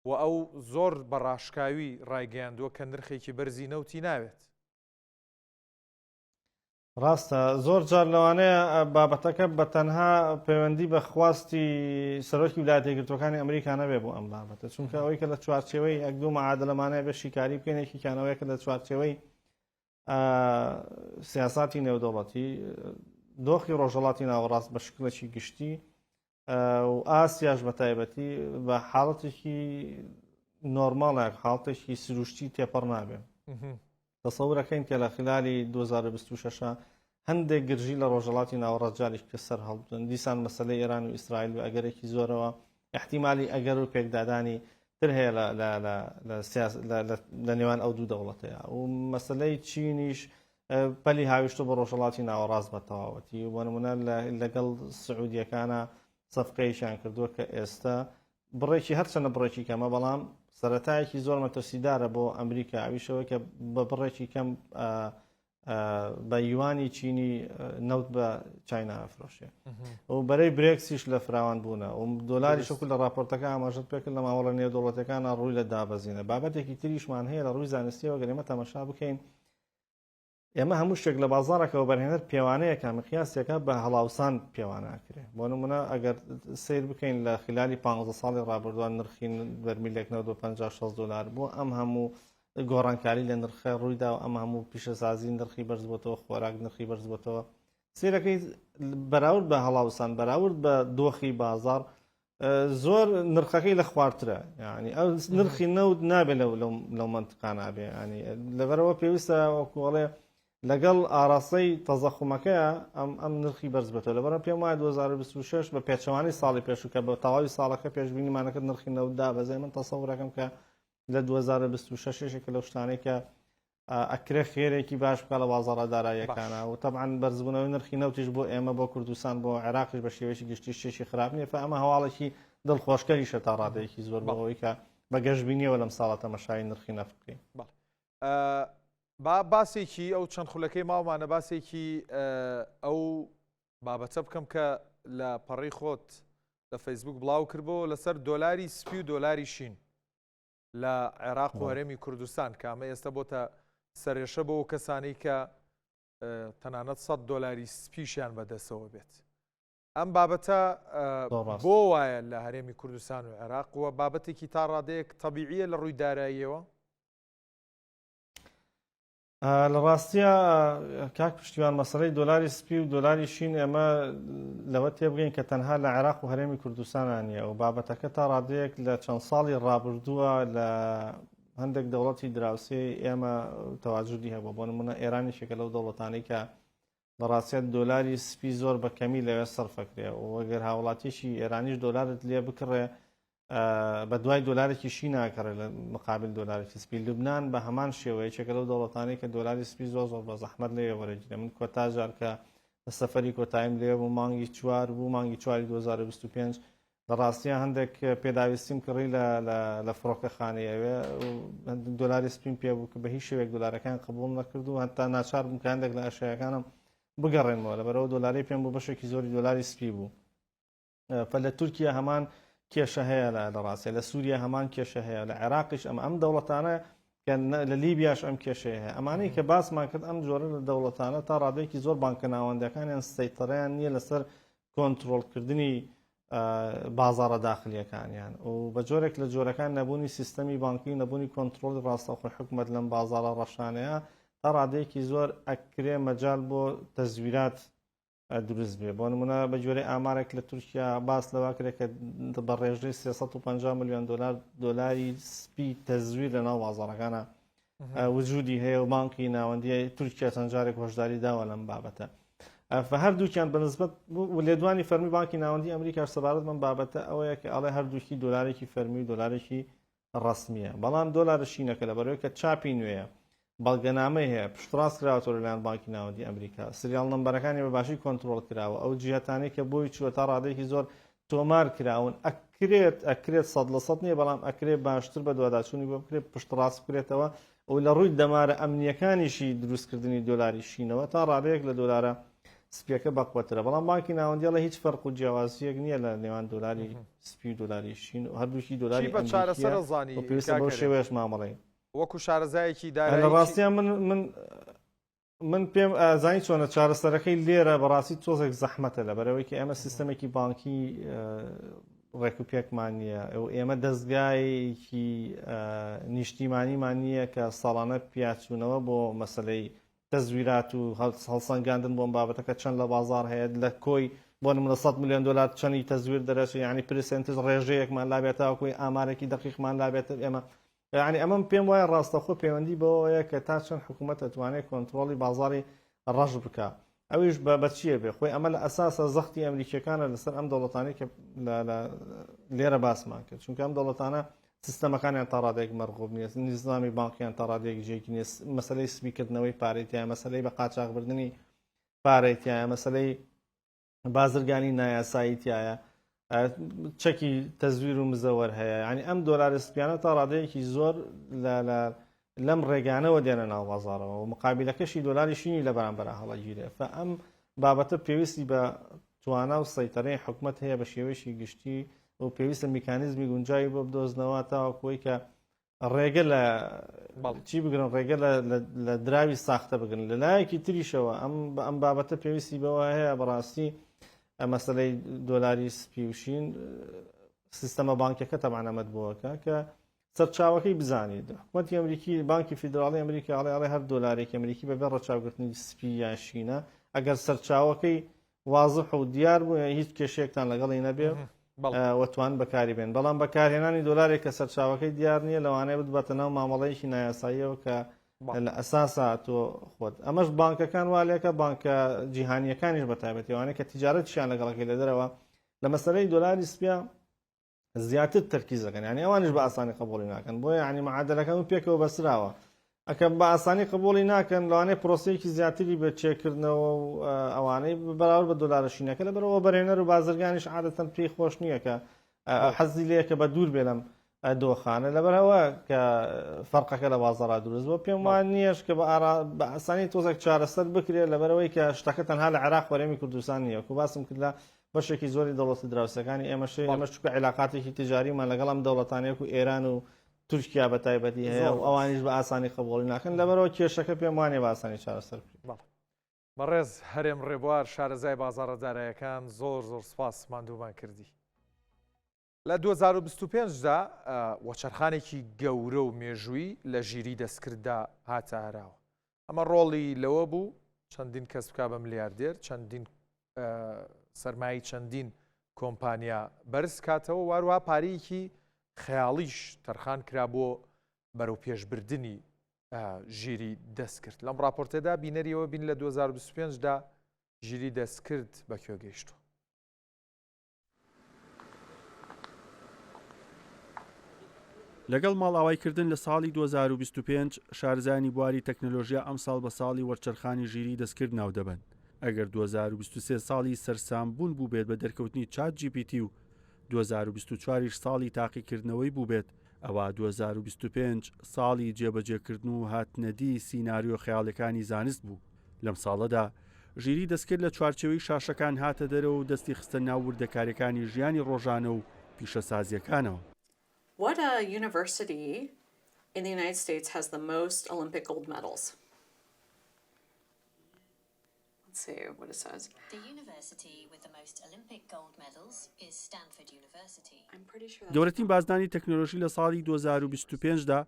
و ئەو زۆر بەڕاشکاوی ڕایگەیاندووە کە نرخێکی بەرزی نەوتی ناوێت ڕاستە زۆر جار لەوانەیە بابەتەکە بە تەنها پەیوەندی بە خواستی سەرۆکی ویلایەتە یەکگرتووەکانی ئەمریکا نەبێ بۆ ئەم بابەتە چونکە ئەوەی کە لە چوارچێوەی یەکدوو معادلەمانەیە بەشی کاری بکەینێکی کانەوەیە کە لە چوارچێوەی سیاساتی نێودەوڵەتی دۆخی ڕۆژهەڵاتی ناوەڕاست بە شکلێکی گشتی و ئاسیاش بە تایبەتی بە حاڵەتێکی نۆرماڵێک حاڵتێکی سروشتی تێپەڕ نابێ تەسەورەکەین کە لە خلالی 2026 هەندێک گرژی لە ڕۆژهەڵاتی ناوەڕاست جارێک کە سەر هەڵبدن دیسان مەسەلەی ئێران و ئیسرائیل و ئەگەرێکی زۆرەوە احتیمالی ئەگەر و پێکدادانی تر هەیە لە نێوان ئەو دوو دەوڵەتەیە و مەسەلەی چینیش پەلی هاویشتە بە ڕۆژهەڵاتی ناوەڕاست بە تەواوەتی و بۆ نمونە لەگەڵ سعودیەکانە سەفقەیەکیان کردووە کە ئێستا بڕێکی هەرچەنە بڕێکی کەمە بەڵام سەرەتایەکی زۆر مەترسیدارە بۆ ئەمریکا ئەویشەوە کە بە بڕێکی کەم بە یوانی چینی نەوت بە چاینا ئەفرۆشێ و بەرەی برێکسیش لە فراوان بوونە و دۆلاری شکل لە راپۆرتەکە ئاماژەت پێکرد لە ماوەڵە نێودەوڵەتەکانە ڕووی لە دابەزینە بابەتێکی تریشمان هەیە لە ڕووی زانستیەوە گەر ئێمە تەماشا بکەین ئێمە هەموو شتێک لە بازاڕێکەوە بەرهێنەر پێوانەیە کە مقیاسێکە بە هەڵاوسان پێوانەکرێ بۆ نمونە ئەگەر سیر بکەین لە خلالی 15 ساڵی ڕابردووان نرخی بەرمیلێک $50-60 بۆ ئەم هەموو گۆڕانکاری لە نرخە ڕوویدا و ئەم هەموو پیشەسازی نرخی بەرزبووتەوە خۆراک نرخی بەرزبووتەوە سیرەکەی بەراورد بە هەڵاوسان بەراورد بە دۆخی بازار زۆر نرخەکەی لە خواردترە یعنی ئەو نرخی نەوت نابێت لەو منتقانە نابێ ینی لەبەرەوە پێویستە وەکوڵێ لەگەڵ ئاراستەی تەزەخومەکەیە ئەم نرخی بەرز بێتەوە لەبەرە پێم وایە 2026 بە پێچەوانی ساڵی پێشووکە بە تەواوی ساڵەکە پێشبینیمانەکە نرخی نەوتدا بەزای من تەسەورەکەم کە لە 2026 لەو شتانەی کە ئەکرێ خێرێکی باش بکە لە بازاڕە داراییەکانە و تەبعاً بەرزبوونەوەی نرخی نەوتیش بۆ ئێمە بۆ کوردستان بۆ عێراقیش بە شێوەیەکی گشتی شتێکی خراپ نییە ئەمە هەواڵێکی دڵخۆشکەریشە تا ڕادەیەکی زۆر بەوەی کە بە گەشتبینیەوە لەم ساڵە تەماشای نرخی نەفت بکەین باسێکی ئەو چەند خولەکەی ماومانە باسێکی ئەو بابەتە بکەم کە لە پەڕی خۆت لە فەیسبوک بڵاو کردبەوە لەسەر دۆلاری سپی و دۆلاری شین لە عێراق و هەرێمی کوردستان کامە ئێستا بۆتە سەرێشە بۆ کەسانی کە تەنانەت $100 سپیشیان بەدەستەوە بێت ئەم بابەتە بۆ وایە لە هەرێمی کوردستان و عێراق و بابەتێکی تا ڕادەیەک تەبیعیە لە ڕووی داراییەوە لە ڕاستیە کاک پشتیوان مەسەلەی دۆلاری سپی و دۆلاری شین ئێمە لەوە تێبگەین کە تەنها لە عێراق و هەرێمی کوردستانان نیە و بابەتەکە تا ڕادەیەک لە چەند ساڵی ڕابردووە لە هەندێک دەوڵەتی دراوسێ ئێمە تەواجودی هەبوو بۆ نمونە ئێرانیشێکە لەو دەوڵەتانەی کە لە ڕاستیە دۆلاری سپی زۆر بە کەمی لەوێ سەرفەکرێ و وەگەر هاوڵاتیشی ئێرانیش دۆلارت لێ بکڕێ بە دوای دۆلارێکی شی ناکەڕێ لە مقابل دۆلارێکی سپی لوبنان بە هەمان شێوەیەکێکە لەو دەوڵەتانەی کە دۆلاری سپی زۆر زۆر بە زەحمەت لێ وەرەگیرە من کۆتاژار کە لە سەفەری کۆتاییم لێ بوو مانگی 4 بوو مانگی 2025 لە ڕاستیە هەندێک پێداویستیم کڕی لە فڕۆکەخانەیەوێ دۆلاری سپین پێ بوو کە بە هیچ شێوێک دۆلارەکان قبول نەکرد و هەتا ناچار بووم کە هەندێک لە ئەشیاکانم بگەڕێنەوە لەبەرەوە دۆلاری پێم بوو بەشێکی زۆری دۆلاری سپی بوو لە تورکیا هەمان کێشە هەیە لە ڕاستە لە سووریا هەمان کێشە هەیە لە عێراقیش ئەم دەوڵەتانە لە لیبیاش ئەم کێشەیە هەیە ئەمانەی کە باسمان کرد ئەم جۆرە لە دەوڵەتانە تا ڕادێکی زۆر بانکە ناوەندەکانیان سەیطرەیان نییە لەسەر کۆنتترۆلکردنی بازارە داخلیەکانیان و بە جۆرێک لە جۆرەکان نەبوونی سیستەمی بانکی نەبوونی کۆنتترۆل ڕاستەخۆی حکومت لەم بازارە ڕەشانەیە تا ڕادەیەکی زۆر ئەکرێ مەجال بۆ تەزویرات دروست بێ بۆ نمونە بە جۆرەی ئامارێک لە تورکیا باس لەوا کرێت کە بە ڕێژەی 350 میلیۆن دلاری سپی تەزویر لە ناو بازارەکانە وجودی هەیە و بانکی ناوەندی تورکیا چەند جارێک هۆشداری داوە لەم بابەتە هەردووکیان بەنسبەت لێدوانی فەرمی بانکی ناوەندی ئەمریکا سەبارەت من بابەتە ئەوەیە کە ئەڵێ هەردووکی دۆلارێکی فەرمی و دۆلارێکی ڕسمیە بەڵام دۆلارە شینەکە لە بەرەوەی کە چاپی نوێیە بەڵگەنامەی هەیە پشتڕاست کراوەوە لەلایەن بانکی ناوەندی ئەمریکا سریال نمبەرەکانی بە باشی کۆنتترۆل کراوە ئەو جیهەتانەی کە بۆی چووە تا ڕادێکی زۆر تۆمار کراون ئەکرێت 100% نییە بەڵام ئەکرێت باشتر بە دوواداچوونی بۆ بکرێت پشتڕاست بکرێتەوە و لە ڕووی دەمارە ئەمنیەکانیشی دروستکردنی دۆلاری شینەوە تا ڕادەیەک لە دۆلارە سپیەکە بەقوترە بەڵام بانکی ناوەندیڵە هیچ فەرق و جیاوازیەک نییە لە نێوان دۆلاری سپی و دۆلاری شین و هەردووکی دۆلاری پێویستە بۆ شێوەیەش مامەڵی وەکو شارەزایەکی لە ڕاستیان من پێم ئازانی چۆنە چارەسەرەکەی لێرە بەڕاستی تۆزێک زەحمەتە لە بەرەوەی کە ئێمە سیستەمێکی بانکی ڕێکوپێکمان نییە ئێمە دەستگایەکی نیشتیمانیمان نییە کە ساڵانە پیاچوونەوە بۆ مەسلەی تەزویرات و هەڵسەنگاندن بۆم بابەتەکە چەند لە بازار هەیە لە کۆی بۆ نمونە 100 میلیۆن دلار چەندی تەزویر دەرەچێت یعنی پرسنتج ڕێژەیەکمان لابێتەوە کۆی ئامارێکی دقیقمان لابێت ئێمە یعنی ئەمەم پێم وایە ڕاستەخۆ پەیوەندی بەوەیە کە تا چەند حکوومەت دەتوانێت کۆنتترۆلی بازاری ڕەش بکە ئەویش بە چییە بێ خۆی ئەمە لە ئەساسە زەختی ئەمریکیەکانە لەسەر ئەم دەوڵەتانی کە لێرە باسمان کرد چونکە ئەم دەوڵەتانە سیستەمەکانیان تا ڕادێک مەرغوب نیە نظامی بانکیان تا ڕادێک جێکی نیە مەسلەی سپیکردنەوەی پارێتیان مەسلەی بە قاچاقبردننی پارێتیایە مەسلەی بازرگانی نایاساییتیایە چەکی تەزویر و مزەوەر هەیە ینی ئەم دۆلار سپیانە تا ڕادەیەکی زۆر لەم ڕێگانەوە دێنە ناو بازارەوە و مقابلەکەشی دۆلاری شینی لە بەرامبەر هەڵەگیرێ ئەم بابەتە پێویستی بە توانە و سەیطرەی حکومت هەیە بە شێوەیەکی گشتی و پێویستە میکانیزمی گونجاوی بۆ بدۆزنەوە تاوەکۆی کە ڕێگە لە چی بگرن ڕێگە لە دراوی ساختە بگرن لە لایەکی تریشەوە ئەم بابەتە پێویستی بەوە هەیە بەڕاستی مەسلەی دۆلاری سپیوشین سیستەمە بانکەکە تەمانەمەد بووەکە کە سەرچاوەکەی بزانیت حکوومەتی ئەمریکی بانکی فیدراڵی ئەمریکا ئەڵێ هەر دۆلارێکی ئەمریکی بەبێ ڕەچاوگرتنی سپی یان شینە ئەگەر سەرچاوەکەی واضح و دیار بوو هیچ کێشەیەکتان لەگەڵی نەبێ وەتوان بەکاری بێن بەڵام بەکارهێنانی دۆلارێک کە سەرچاوەکەی دیار نییە لەوانەیە بباتە ناو مامەڵەیەکی نایاساییەوە کە لە ئەساسا تۆ خۆت ئەمەش بانکەکان والێکە بانکە جیهانیەکانیش بەتایبەتیوانەیە کە تیجارەتیان لەگەڵەکەی لە دەرەوە لە مەسەلەی دۆلاری سپیا زیاتر تەرکیزەکەن ینی ئەوانش بە ئاسانی قبولی ناکەن بۆیە ینی معادلەکەم پێکەوە بەسراوە ئەکە بە ئاسانی قبولی ناکەن لەوانەیە پرۆسەیەکی زیاتری بە چێکردنەوە و ئەوانەی بەراورد بە دۆلارە شینەکە لەبەرەوە بەرهێنەر و بازرگانیش عادەتەن پێی خۆش نییە کە حەزی لێ کە بە دوور بێ لەم دۆخانە لەبەرەوە کە فەرقەکە لە بازاڕا دروست بۆ پێم وان نییەش کە بە ئاسانی تۆزێک چارەسەر بکرێت لەبەرەوەی کە شتەکە تەنها لە عێراق وەرێمی کوردستان نییە و باسم کرد لە بەشێکی زۆری دەوڵەتی دراوسەکانی ئێمە چووکە عیلاقاتێکی تجاریمان لەگەڵ ئەم دەوڵەتانەیەک و ئێران و تورکیا بە تایبەتی هەیە و ئەوانیش بە ئاسانی قبولی ناکەن لەبەرەوە کێشەکە پێم وانێ بە ئاسانی چارەسەر بەڕێز هەرێم ڕێبوار شارەزای بازاڕە داراییەکان زۆر سوپاس ماندوومان کردی لە 2025دا وەچەرخانێکی گەورە و مێژووی لە ژیری دەستکرددا هاتە هەراوە ئەمە ڕۆڵی لەوە بوو چەندین کەس بکا بە ملیاردێر چەندین سەرمایی چەندین کۆمپانیا بەرز کاتەوە واروها پارەیەکی خەیاڵیش تەرخان کرا بۆ بەرەو پێشبردننی ژیری دەستکرد لەم راپۆرتێدا بینەریەوە بین لە 2025دا ژیری دەستکرد بەکوێ گەیشتووە لەگەڵ ماڵاوایکردن لە ساڵی 2025 شارزانی بواری تەکنۆلۆژیا ئەم ساڵ بە ساڵی وەرچەرخانی ژیری دەستکرد ناو دەبن ئەگەر 2023 ساڵی سەرسام بوون بوو بێت بە دەرکەوتنی چات GPT و 2024 ساڵی تاقیکردنەوەی بوو بێت ئەوە 2025 ساڵی جێبەجێکردن و هاتنەدی سیناریۆ خەیاڵەکانی زانست بوو لەم ساڵەدا ژیری دەستکرد لە چوارچەوەی شاشەکان هاتە دەرەوە و دەستی خستە ناو وردەکاریەکانی ژیانی ڕۆژانە و پیشەسازیەکانەوە What a university in the United States has the most Olympic gold medals? Let's see what it says. The university with the most Olympic gold medals is Stanford University. I'm pretty sure that's گەورەترین بازنانی تەکنۆلۆژی لە ساڵی 2025دا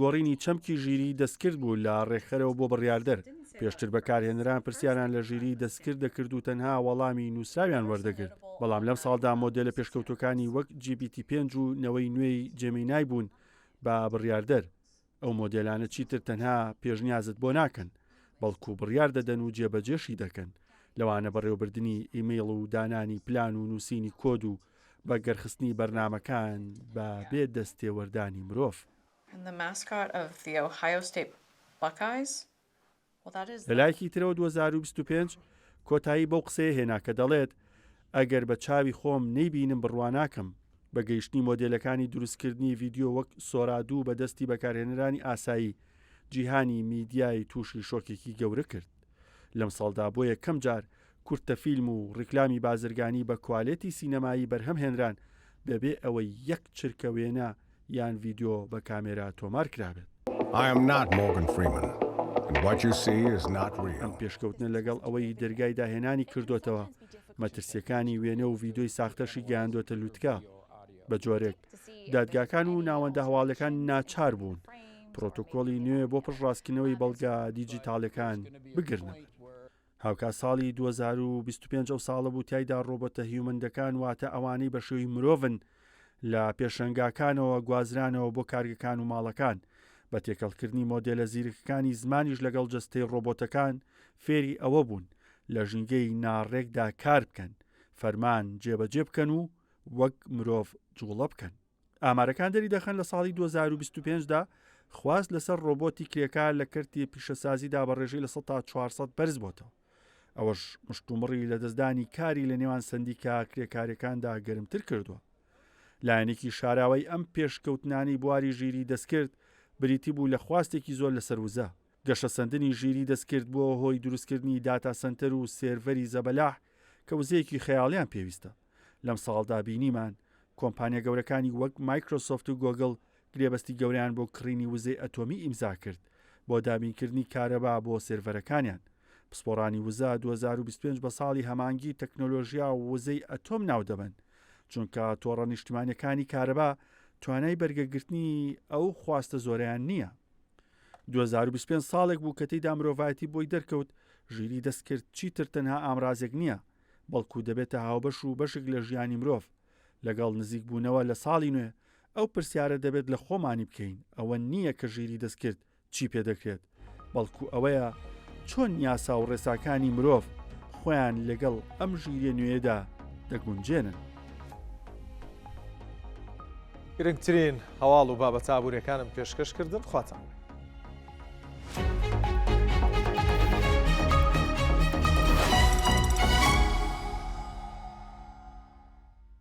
گۆڕینی چەمکی ژیری دەستکرد بوو لە ڕێکخەرەوە بۆ بڕیاردەر. پێشتر بەکارهێنەران پرسیاران لە ژیری دەستکرد دەکرد و تەنها وەڵامی نووسراویان وەردەگرت. بەڵام لەم ساڵدا مۆدێلە پێشکەوتەکانی وەک GPT-5 و نەوەی نوێی جێمینای بوون بە بڕیاردەر. ئەو مۆدێلانە چیتر تەنها پێشنیازت بۆ ناکەن، بەڵکو بڕیار دەدەن و جێبەجێشی دەکەن. لەوانە بەڕێوەبردننی ئیمەیڵ و دانانی پلان و نووسینی کۆد و بە گەرخستنی بەرنمەکان بە بێ دەستێوەردانی مرۆڤ. And the mascot of the Ohio State Buckeyes? Well, that is لە لایەکی ترەوە 2025 کۆتایی بەو قسەیە هێنا کە دەڵێت ئەگەر بە چاوی خۆم نەیبینم بڕواناکەم بە گەیشتنی مۆدێلەکانی دروستکردنی ڤیددیۆ وەک سۆرادوو بە دەستی بەکارهێنەرانی ئاسایی جیهانی میدیای تووشی شۆکێکی گەورە کرد. لەم ساڵدا بۆ یەکەم جار کورتە فیلم و ڕیکلامی بازرگانی بە کوالێتی سینەمایی بەرهەم هێنران بەبێ ئەوەی یەک چرکە وێنە یان ڤیددیۆ بە کامێرا تۆمار کرابێت. I am not Morgan Freeman, and what you see is not ئەم real. پێشکەوتنە لەگەڵ ئەوەی دەرگای داهێنانی کردوتەوە مەترسیەکانی وێنە و ڤیددیۆی ساختەشی گەیاندۆتە لووتکە. بە جۆرێک دادگاکان و ناوەندە هەواڵەکان ناچار بوون پرۆتۆکۆلی نوێ بۆ پشڕاستکردنەوەی بەڵگا دیجیتالەکان بگرنە. هاوکا ساڵی 2025 ئەو ساڵە بوو تایدا ڕۆبۆتە هیومەندەکان واتە ئەوانەی بە شێوی مرۆڤن لە پێشەنگاکانەوە گوازرانەوە بۆ کارگەکان و ماڵەکان بە تێکەڵکردنی مۆدێلە زیرەکەکانی زمانیش لەگەڵ جەستەی ڕۆبۆتەکان فێری ئەوە بوون لە ژینگەی ناڕێکدا کار بکەن، فەرمان جێبەجێ بکەن و وەک مرۆڤ جوڵە بکەن. ئامارەکان دەری دەخەن لە ساڵی 2025دا خواست لەسەر ڕۆبۆتی کرێکار لە کەرتی پیشەسازیدا بە ڕێژەی لە 100 تا 400 بەرز بۆتەوە. ئەوەش مشتومڕی لە دەستدانی کاری لە نێوان سندیکا کرێکارەکاندا گەرمتر کردووە. لایەنێکی شاراوەی ئەم پێشکەوتنانی بواری ژیری دەستکرد بریتی بوو لە خواستێکی زۆر لە سەروزە. گەشە سندنی ژیری دەستکرد بۆ هۆی دروستکردنی داتا سنتەر و سێرڤەری زەبەلاح کە وزەیەکی خەیاڵیان پێویستە. لەم ساڵدا بینیمان کۆمپانیا گەورەکانی وەک مایکرۆسۆفت و گۆگڵ گرێبەستی گەوریان بۆ کڕینی وزەی ئەتۆمی ئیمزا کرد بۆ دابینکردنی کارەبا بۆ سێرڤەرەکانیان. پسپۆڕانی وزە 2025 بە ساڵی هەمانگی تەکنۆلۆژیا و وزەی ئەتۆم ناو دەبن چونکە تۆڕە نیشتیمانیەکانی کارەبا توانای بەرگەگرتنی ئەو خواستە زۆریان نییە. 2025 ساڵێک بوو کە تێیدا مرۆڤایەتی بۆی دەرکەوت ژیری دەستکرد چیتر تەنها ئامرازێک نییە بەڵکو دەبێتە هاوبەش و بەشێک لە ژیانی مرۆڤ. لەگەڵ نزیک بوونەوە لە ساڵی نوێ ئەو پرسیارە دەبێت لە خۆمانی بکەین ئەوە نییە کە ژیری دەستکرد چی پێدەکرێت بەڵکو ئەوەیە چۆن یاسا و ڕێساکانی مرۆڤ خۆیان لەگەڵ ئەم ژیرە نوێدا دەگونجێنن. گرنگترین هەواڵ و بابەت ئابوووریەکانم پێشکەشکردن خواتان.